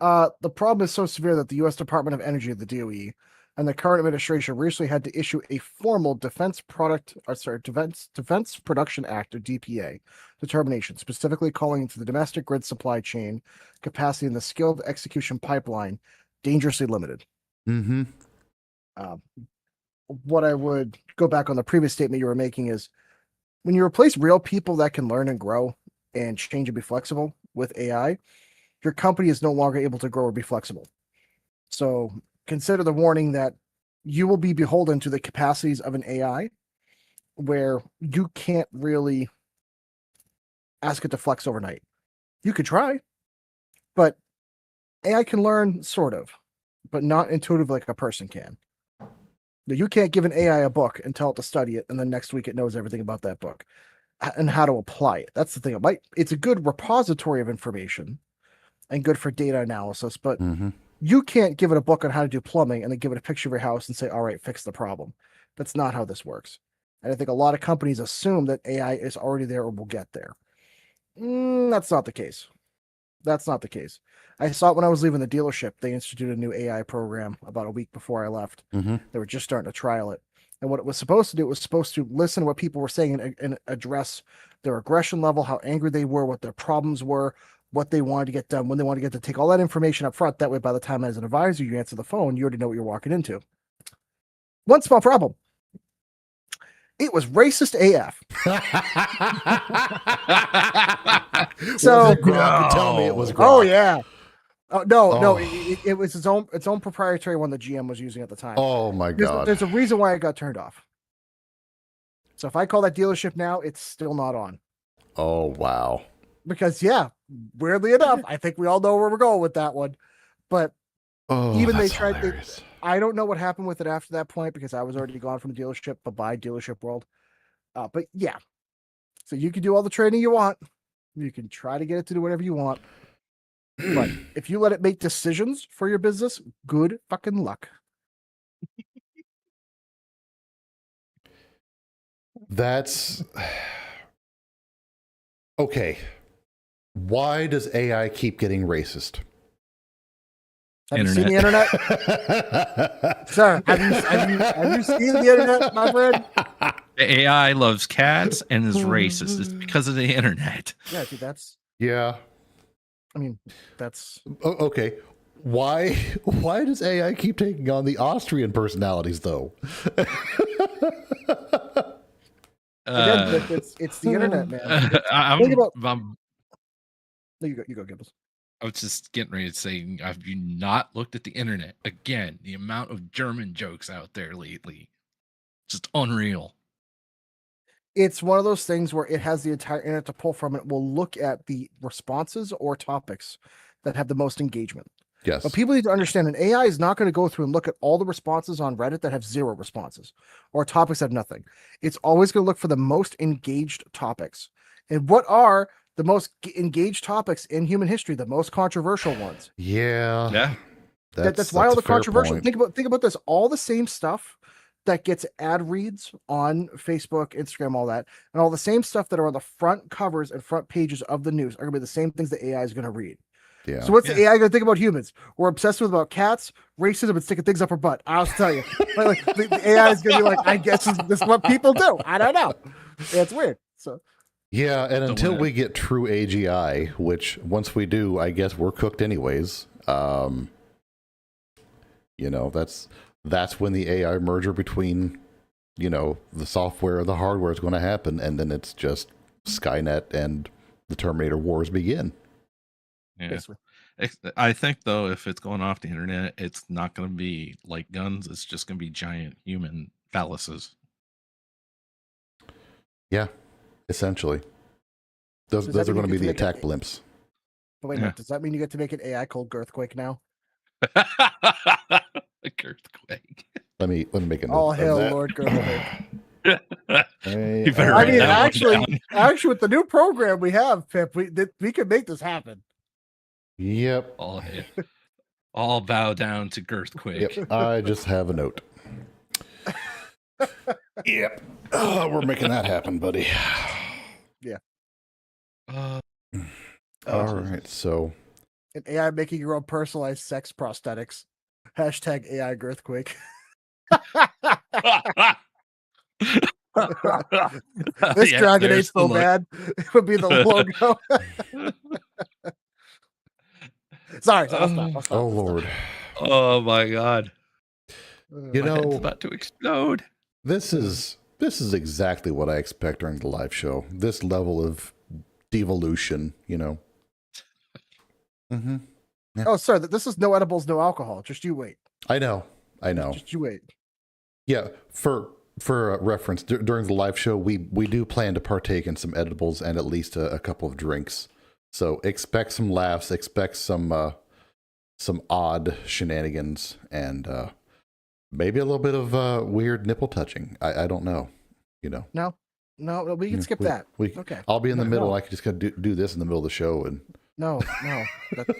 The problem is so severe that the U.S. Department of Energy, the DOE, and the current administration recently had to issue a formal Defense Production Act, or DPA, determination, specifically calling into the domestic grid supply chain capacity in the skilled execution pipeline dangerously limited. Mm-hmm. What I would go back on the previous statement you were making is when you replace real people that can learn and grow and change and be flexible with AI, your company is no longer able to grow or be flexible. So consider the warning that you will be beholden to the capacities of an AI where you can't really ask it to flex overnight. You could try, but AI can learn sort of, but not intuitive like a person can. You can't give an AI a book and tell it to study it, and then next week it knows everything about that book and how to apply it. That's the thing. It's a good repository of information and good for data analysis, but you can't give it a book on how to do plumbing and then give it a picture of your house and say, all right, fix the problem. That's not how this works. And I think a lot of companies assume that AI is already there or will get there. That's not the case. That's not the case. I saw it when I was leaving the dealership. They instituted a new AI program about a week before I left. They were just starting to trial it. And what it was supposed to do, it was supposed to listen to what people were saying and address their aggression level, how angry they were, what their problems were, what they wanted to get done, when they wanted to get to take all that information up front. That way, by the time as an advisor, you answer the phone, you already know what you're walking into. One small problem. It was racist AF. So Gronk, tell me it was Gronk. Oh yeah. Oh no, it was its own proprietary one the GM was using at the time. Oh my god. There's a reason why it got turned off. So if I call that dealership now, it's still not on. Oh wow. Because yeah, weirdly enough, I think we all know where we're going with that one. But even they tried it, I don't know what happened with it after that point because I was already gone from the dealership. Bye-bye, dealership world. But yeah. So you can do all the training you want. You can try to get it to do whatever you want. But if you let it make decisions for your business, good fucking luck. That's okay. Why does AI keep getting racist? Have you seen the internet? Sir, have you seen the internet, my friend? The AI loves cats and is racist. It's because of the internet. Yeah, dude, that's... Yeah. I mean, that's... Okay. Why does AI keep taking on the Austrian personalities, though? Again, it's the internet, man. Think about... You go, Gibbs. I was just getting ready to say, have you not looked at the internet? Again, the amount of German jokes out there lately. Just unreal. It's one of those things where it has the entire internet to pull from. It will look at the responses or topics that have the most engagement. Yes. But people need to understand an AI is not going to go through and look at all the responses on Reddit that have 0 responses or topics that have nothing. It's always going to look for the most engaged topics. And what are the most engaged topics in human history, the most controversial ones? Yeah. Yeah. That's why all the controversial. Point. Think about this. All the same stuff that gets ad reads on Facebook, Instagram, all that, and all the same stuff that are on the front covers and front pages of the news are going to be the same things the AI is going to read. Yeah. So what's the AI going to think about humans? We're obsessed with about cats, racism, and sticking things up her butt. I'll tell you, like, the AI is going to be like, I guess this is what people do. I don't know. It's weird. So. Yeah, and until we get true AGI, which once we do, I guess we're cooked anyways. You know, that's when the AI merger between, you know, the software and the hardware is going to happen, and then it's just Skynet and the Terminator Wars begin. Yeah. I think though, if it's going off the internet, it's not going to be like guns. It's just going to be giant human phalluses. Yeah, essentially. Those are going to be the attack blimps. But wait a minute, does that mean you get to make an AI called Girthquake now? Girthquake. Let me make a note. All hail Lord Girthquake. I mean, actually, with the new program we have, Pip, we can make this happen. Yep. All bow down to Girthquake. Yep. I just have a note. Yep. Oh, we're making that happen, buddy. Yeah. All right. So. An AI making your own personalized sex prosthetics. Hashtag AI Girthquake. This dragon ain't so bad. It would be the logo. Sorry. I'll stop. Oh, Lord. Oh, my God. You know, it's about to explode. This is exactly what I expect during the live show. This level of devolution, you know. Mm-hmm. Yeah. Oh, sir, this is no edibles, no alcohol. Just you wait. I know. Just you wait. Yeah, for reference, during the live show, we do plan to partake in some edibles and at least a couple of drinks. So expect some laughs, expect some odd shenanigans, and maybe a little bit of weird nipple touching. I don't know, you know. No, we can skip that. Okay. I'll be in the middle. I could just do this in the middle of the show and. No.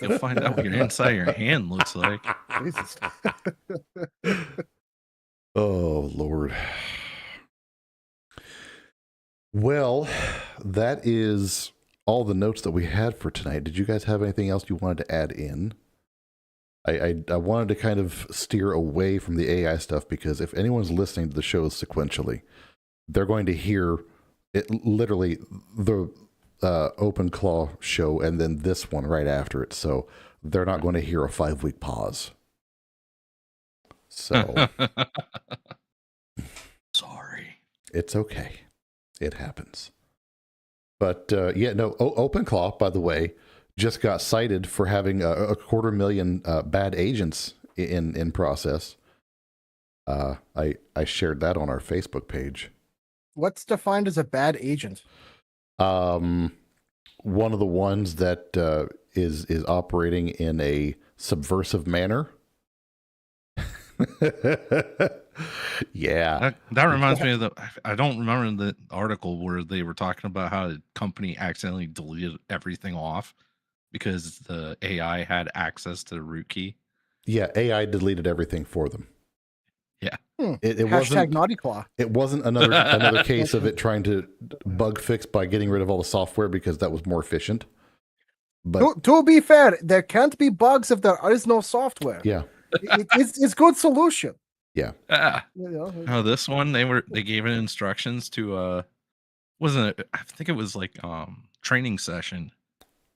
You'll find out what your inside of your hand looks like. Jesus. Oh, Lord. Well, that is all the notes that we had for tonight. Did you guys have anything else you wanted to add in? I wanted to kind of steer away from the AI stuff because if anyone's listening to the shows sequentially, they're going to hear it literally the Open Claw show and then this one right after it. So they're not going to hear a 5-week pause. So sorry. It's okay. It happens. But Open Claw, by the way, just got cited for having a 250,000 bad agents in process. I shared that on our Facebook page. What's defined as a bad agent? One of the ones that is operating in a subversive manner. Yeah, that reminds me of I don't remember the article where they were talking about how the company accidentally deleted everything off because the AI had access to the root key. Yeah, AI deleted everything for them. Yeah. It wasn't Naughty Claw. It wasn't another case of it trying to bug fix by getting rid of all the software because that was more efficient. But to be fair, there can't be bugs if there is no software. Yeah. It's good solution. Yeah. Oh, this one they gave it instructions to wasn't it? I think it was like training session,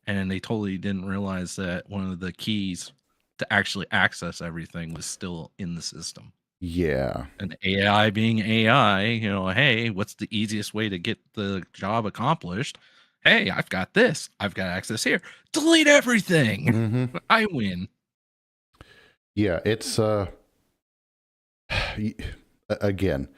and they totally didn't realize that one of the keys to actually access everything was still in the system. Yeah. And AI being AI, hey, what's the easiest way to get the job accomplished? Hey, I've got this. I've got access here. Delete everything. Mm-hmm. I win. Yeah, it's again,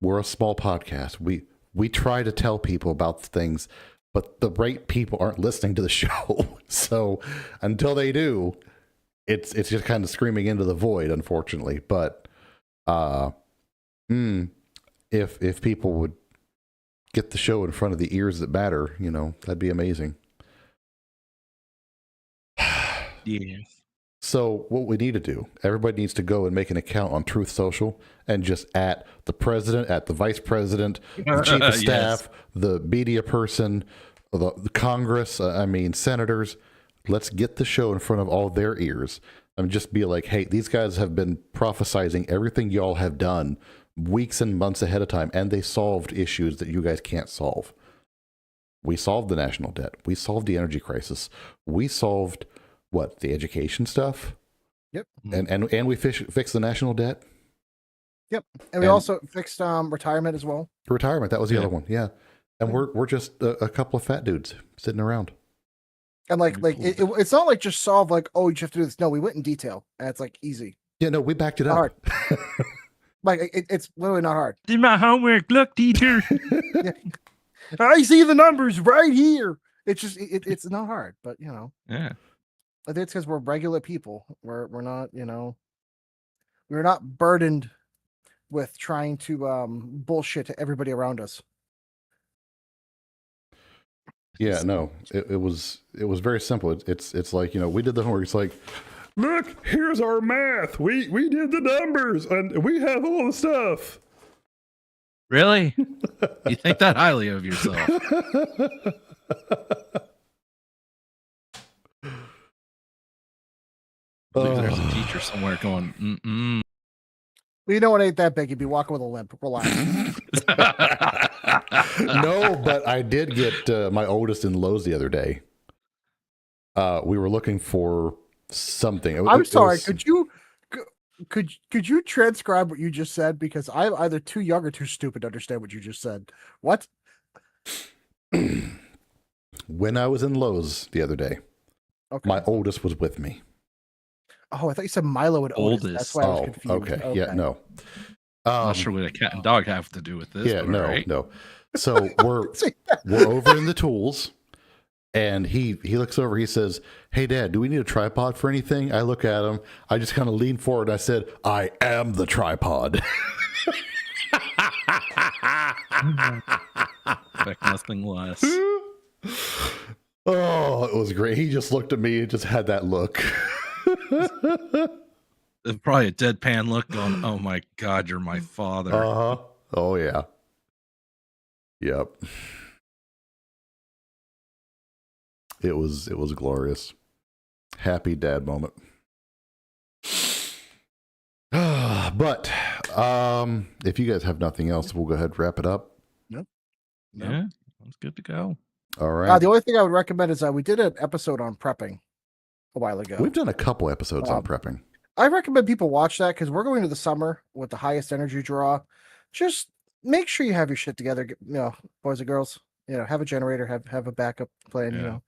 we're a small podcast. We try to tell people about things, but the right people aren't listening to the show. So until they do, it's just kind of screaming into the void, unfortunately. But if people would get the show in front of the ears that matter, that'd be amazing. Yeah. So what we need to do, everybody needs to go and make an account on Truth Social and just at the president, at the vice president, the chief of staff, the media person, the Congress, senators. Let's get the show in front of all their ears and just be like, hey, these guys have been prophesizing everything y'all have done weeks and months ahead of time, and they solved issues that you guys can't solve. We solved the national debt. We solved the energy crisis. We solved the education stuff. Yep. And we fixed the national debt. Yep. And we also fixed retirement as well. Retirement, that was the other one. Yeah. And we're just a couple of fat dudes sitting around. And it's not like just solve you have to do this. No, we went in detail, and it's easy. Yeah, no, we backed it up. It's literally not hard. Did my homework. Look, teacher. Yeah. I see the numbers right here. It's just it's not hard, but Yeah. I think it's because we're regular people. We're not, we're not burdened with trying to bullshit to everybody around us. Yeah, no, it was very simple. It's like, we did the homework. It's like, look, here's our math. We did the numbers and we have all the stuff. Really? You think that highly of yourself? There's a teacher somewhere going, mm-mm. Well, you know what ain't that big? You'd be walking with a limp. Relax. No, but I did get my oldest in Lowe's the other day. We were looking for something. I'm sorry. Could you transcribe what you just said? Because I'm either too young or too stupid to understand what you just said. What? When I was in Lowe's the other day, my oldest was with me. Oh, I thought you said Milo and Otis. That's why I was confused. Okay. Yeah, no. I'm not sure what a cat and dog have to do with this. Yeah, no, right. no. So we're over in the tools, and he looks over. He says, "Hey, Dad, do we need a tripod for anything?" I look at him. I just kind of lean forward. And I said, "I am the tripod." Expect nothing less. Oh, it was great. He just looked at me and just had that look. Probably a deadpan look going, oh my God, you're my father. Uh-huh. Oh, yeah. Yep. It was glorious. Happy dad moment. But if you guys have nothing else, we'll go ahead and wrap it up. Nope. Yeah, that's good to go. All right. The only thing I would recommend is we did an episode on prepping a while ago. We've done a couple episodes on prepping. I recommend people watch that because we're going to the summer with the highest energy draw. Just make sure you have your shit together, boys and girls. Have a generator, have a backup plan. Yeah.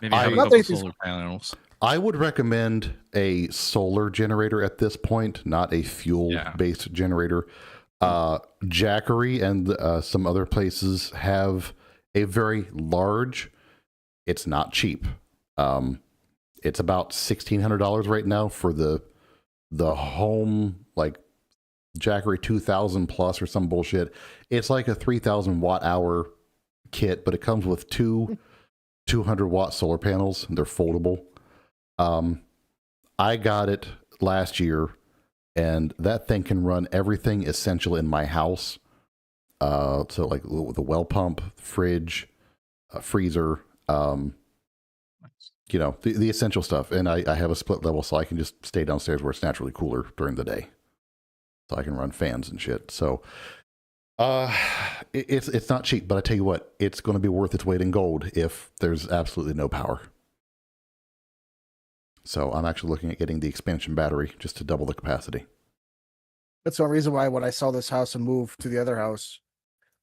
Maybe have a couple solar panels. I would recommend a solar generator at this point, not a fuel-based generator. Jackery and some other places have a very large. It's not cheap. It's about $1,600 right now for the home, like Jackery 2000 plus or some bullshit. It's like a 3,000 watt hour kit, but it comes with two 200 watt solar panels. They're foldable. I got it last year, and that thing can run everything essential in my house. So like the well pump, fridge, freezer, the essential stuff. And I have a split level, so I can just stay downstairs where it's naturally cooler during the day. So I can run fans and shit. So it's not cheap, but I tell you what, it's going to be worth its weight in gold if there's absolutely no power. So I'm actually looking at getting the expansion battery just to double the capacity. That's one reason why when I sell this house and move to the other house,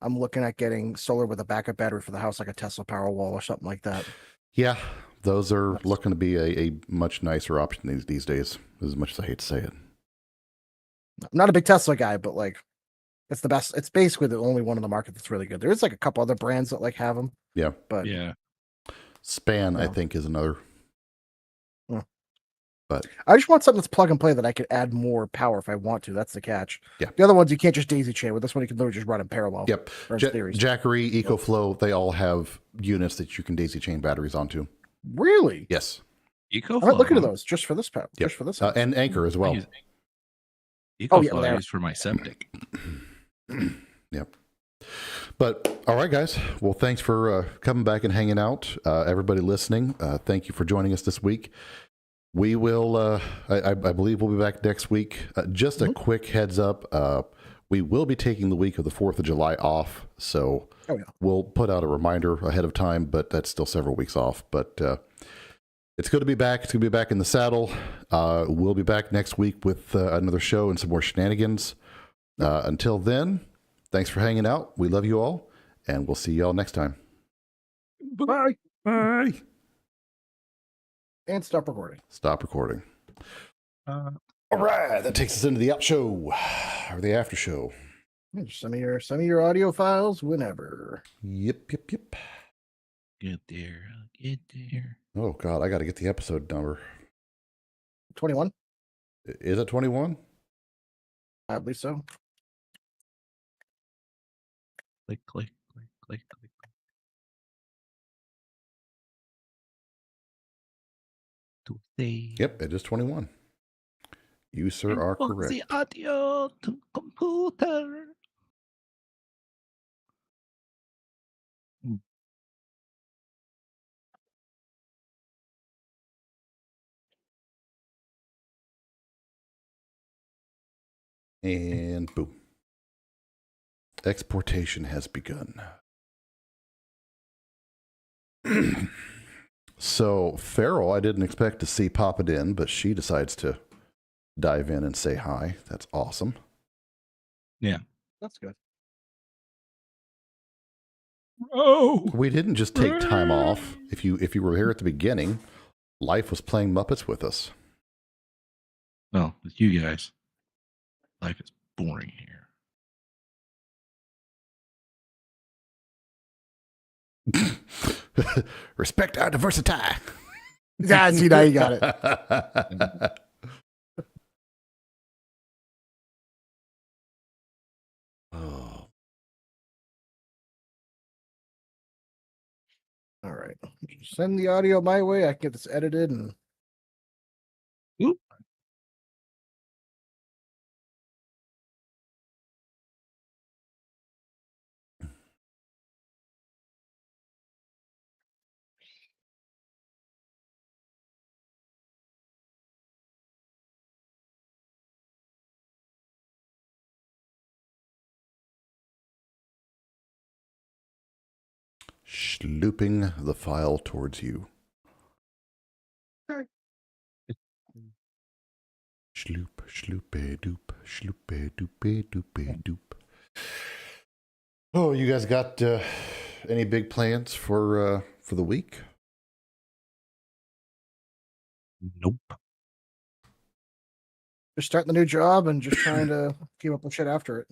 I'm looking at getting solar with a backup battery for the house, like a Tesla Powerwall or something like that. Yeah, those are looking to be a much nicer option these days, as much as I hate to say it. I'm not a big Tesla guy, but it's the best. It's basically the only one on the market that's really good. There's a couple other brands that have them. Yeah. But yeah. Span, I think, is another. But I just want something that's plug and play that I could add more power if I want to. That's the catch. Yeah. The other ones you can't just daisy chain with. This one you can literally just run in parallel. yep, Or in series. Jackery, EcoFlow, they all have units that you can daisy chain batteries onto. Really? Yes. EcoFlow. I might look into those just for this power. Yep. Just for this. And Anchor as well. EcoFlow there. I use for my septic. Yep. But all right, guys. Well, thanks for coming back and hanging out. Everybody listening, thank you for joining us this week. We will, I believe we'll be back next week. Just a quick heads up. We will be taking the week of the 4th of July off. So we'll put out a reminder ahead of time, but that's still several weeks off. But it's good to be back. It's going to be back in the saddle. We'll be back next week with another show and some more shenanigans. Until then, thanks for hanging out. We love you all, and we'll see you all next time. Bye. Bye. And stop recording. Stop recording. All right, that takes us into the out show or the after show. Some of your audio files whenever. Yep. Get there. I'll get there. Oh God, I got to get the episode number. 21. Is it 21? I believe so. Click, click, click, click, click. To say. Yep, it is 21. You, sir, are correct. The audio to computer. And boom. Exportation has begun. So, Farrell, I didn't expect to see pop it in, but she decides to dive in and say hi. That's awesome. Yeah. That's good. Oh. We didn't just take time off. If you were here at the beginning, Life was playing Muppets with us. Well, with you guys, life is boring here. Respect our diversity. Yeah, see, now you got it. Oh. All right. Send the audio my way. I can get this edited and. Oop. Slooping the file towards you. Okay. Sloop, sloope doop, sloope doope doope doop. Oh, you guys got any big plans for the week? Nope. Just starting the new job and just trying to keep up with shit after it.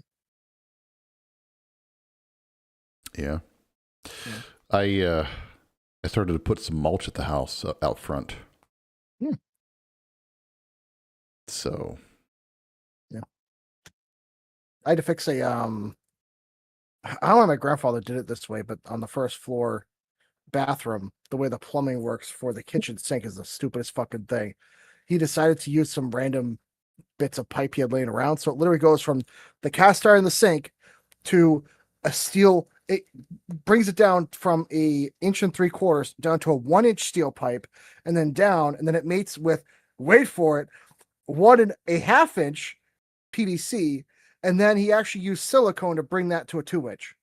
Yeah. I started to put some mulch at the house out front. So, yeah, I had to fix a I don't know. My grandfather did it this way, but on the first floor bathroom, the way the plumbing works for the kitchen sink is the stupidest fucking thing. He decided to use some random bits of pipe he had laying around, so it literally goes from the cast iron in the sink to a steel. It brings it down from a 1 3/4 down to a 1-inch steel pipe, and then down, and then it mates with, wait for it, 1 1/2 inch PVC, and then he actually used silicone to bring that to a 2-inch.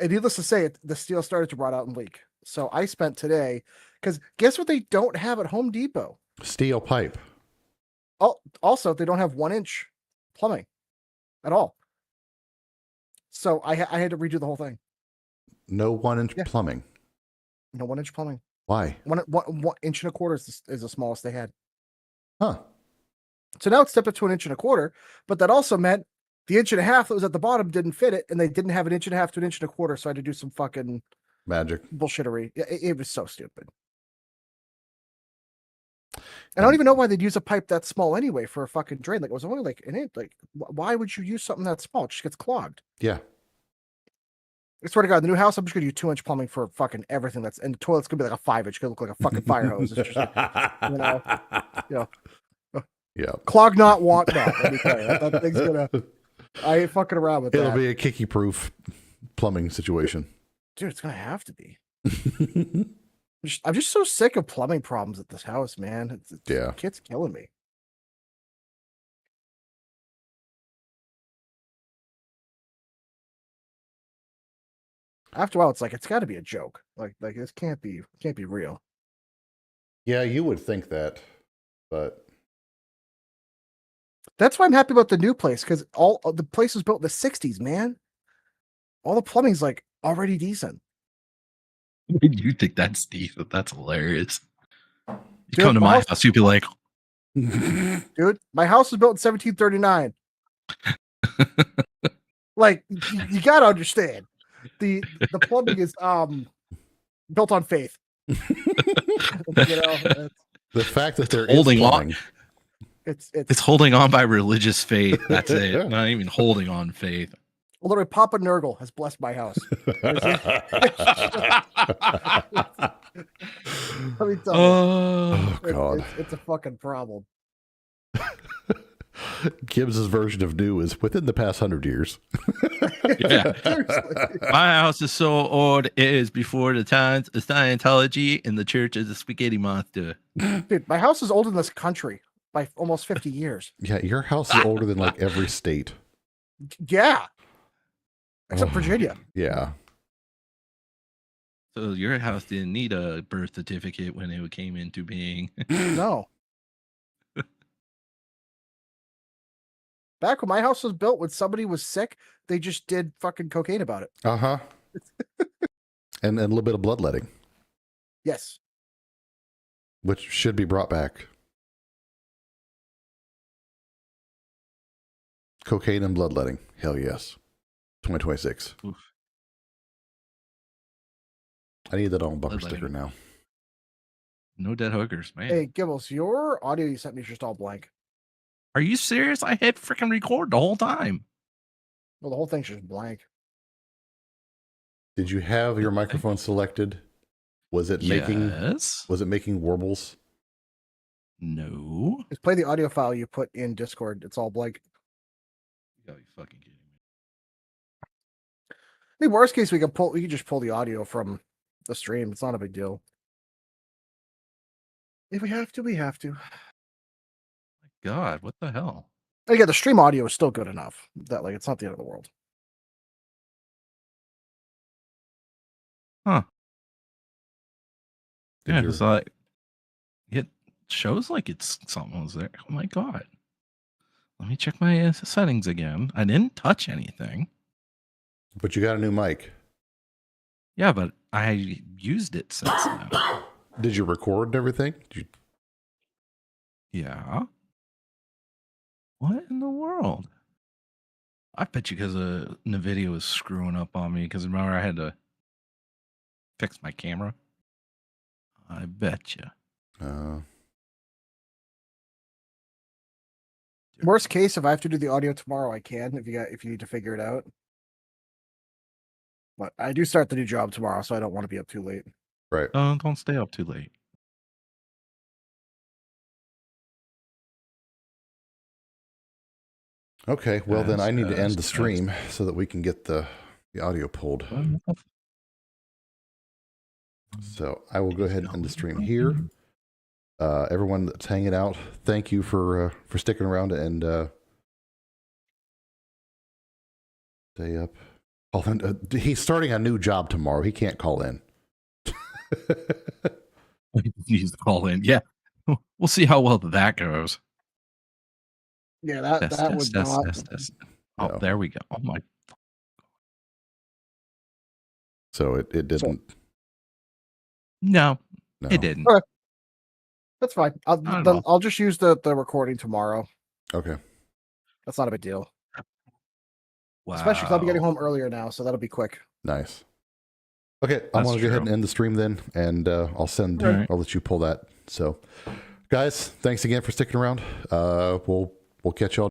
And needless to say, the steel started to rot out and leak. So I spent today, because guess what they don't have at Home Depot? steel pipe. Also, they don't have 1-inch plumbing at all. So I had to redo the whole thing. No 1-inch Yeah. plumbing. No 1-inch plumbing. Why? 1 inch and a quarter is the smallest they had. Huh. So now it's stepped up to 1 1/4 inch, but that also meant the 1 1/2 that was at the bottom didn't fit it, and they didn't have 1 1/2 to 1 1/4 inch, so I had to do some fucking Magic. bullshittery. It was so stupid. And I don't even know why they'd use a pipe that small anyway for a fucking drain. Like, it was only like an inch. Like, why would you use something that small? It just gets clogged. Yeah. I swear to God, the new house, I'm just going to use 2-inch plumbing for fucking everything. And the toilet's going to be like a 5-inch. Going to look like a fucking fire hose. It's just like, you know. Yeah. Clog not, want not. Let me tell you. That thing's going to... I ain't fucking around with that. It'll be a kicky-proof plumbing situation. Dude, it's going to have to be. I'm just so sick of plumbing problems at this house, man. Yeah. Kid's killing me. After a while, it's like, it's got to be a joke. Like this can't be real. Yeah, you would think that, but that's why I'm happy about the new place, because all the place was built in the 60s, man. All the plumbing's like already decent. You think that's decent? That's hilarious. You come to my house, you'd be like, dude, my house was built in 1739. Like, you gotta understand. The plumbing is built on faith. You know, the fact that they're holding on, it's holding on by religious faith. That's it. Not even holding on faith. Literally, Papa Nurgle has blessed my house. Let me tell you. Oh God, it's a fucking problem. Gibbs's version of new is within the past 100 years. Yeah. My house is so old, it is before the times of Scientology and the Church of the Spaghetti Monster. Dude, my house is older than this country by almost 50 years. Yeah, your house is older than like every state. Yeah. Except Virginia. Yeah. So your house didn't need a birth certificate when it came into being. No. Back when my house was built, when somebody was sick, they just did fucking cocaine about it. Uh-huh. and a little bit of bloodletting. Yes. Which should be brought back. Cocaine and bloodletting. Hell yes. 2026. Oof. I need that on a bumper sticker now. No dead hookers, man. Hey, Gibbles, your audio you sent me is just all blank. Are you serious? I hit freaking record the whole time. Well, the whole thing's just blank. Did you have your microphone selected? Was it making warbles? No. Just play the audio file you put in Discord. It's all blank. You gotta be fucking kidding me. I mean, worst case, we can just pull the audio from the stream. It's not a big deal. If we have to, we have to. God, what the hell? Again, the stream audio is still good enough that like it's not the end of the world. Huh. Yeah, it's like it shows like it's something was there. Oh my God. Let me check my settings again. I didn't touch anything. But you got a new mic. Yeah, but I used it since then. Did you record and everything? Yeah. What in the world? I bet you because the video was screwing up on me. Because remember, I had to fix my camera. I bet you. Worst case, if I have to do the audio tomorrow, I can. If you need to figure it out. But I do start the new job tomorrow, so I don't want to be up too late. Right. Don't stay up too late. Okay, well then I need to end the stream so that we can get the audio pulled. So I will go ahead and end the stream here. Everyone that's hanging out, thank you for sticking around and stay up. He's starting a new job tomorrow. He can't call in. He needs to call in. Yeah, we'll see how well that goes. Yeah, that would not. Test. Oh, no. There we go. Oh my. So it didn't. No, it didn't. All right. That's fine. I'll just use the recording tomorrow. Okay. That's not a big deal. Wow. Especially because I'll be getting home earlier now, so that'll be quick. Nice. Okay, I'm going to go ahead and end the stream then, and I'll let you pull that. So, Guys, thanks again for sticking around. We'll catch y'all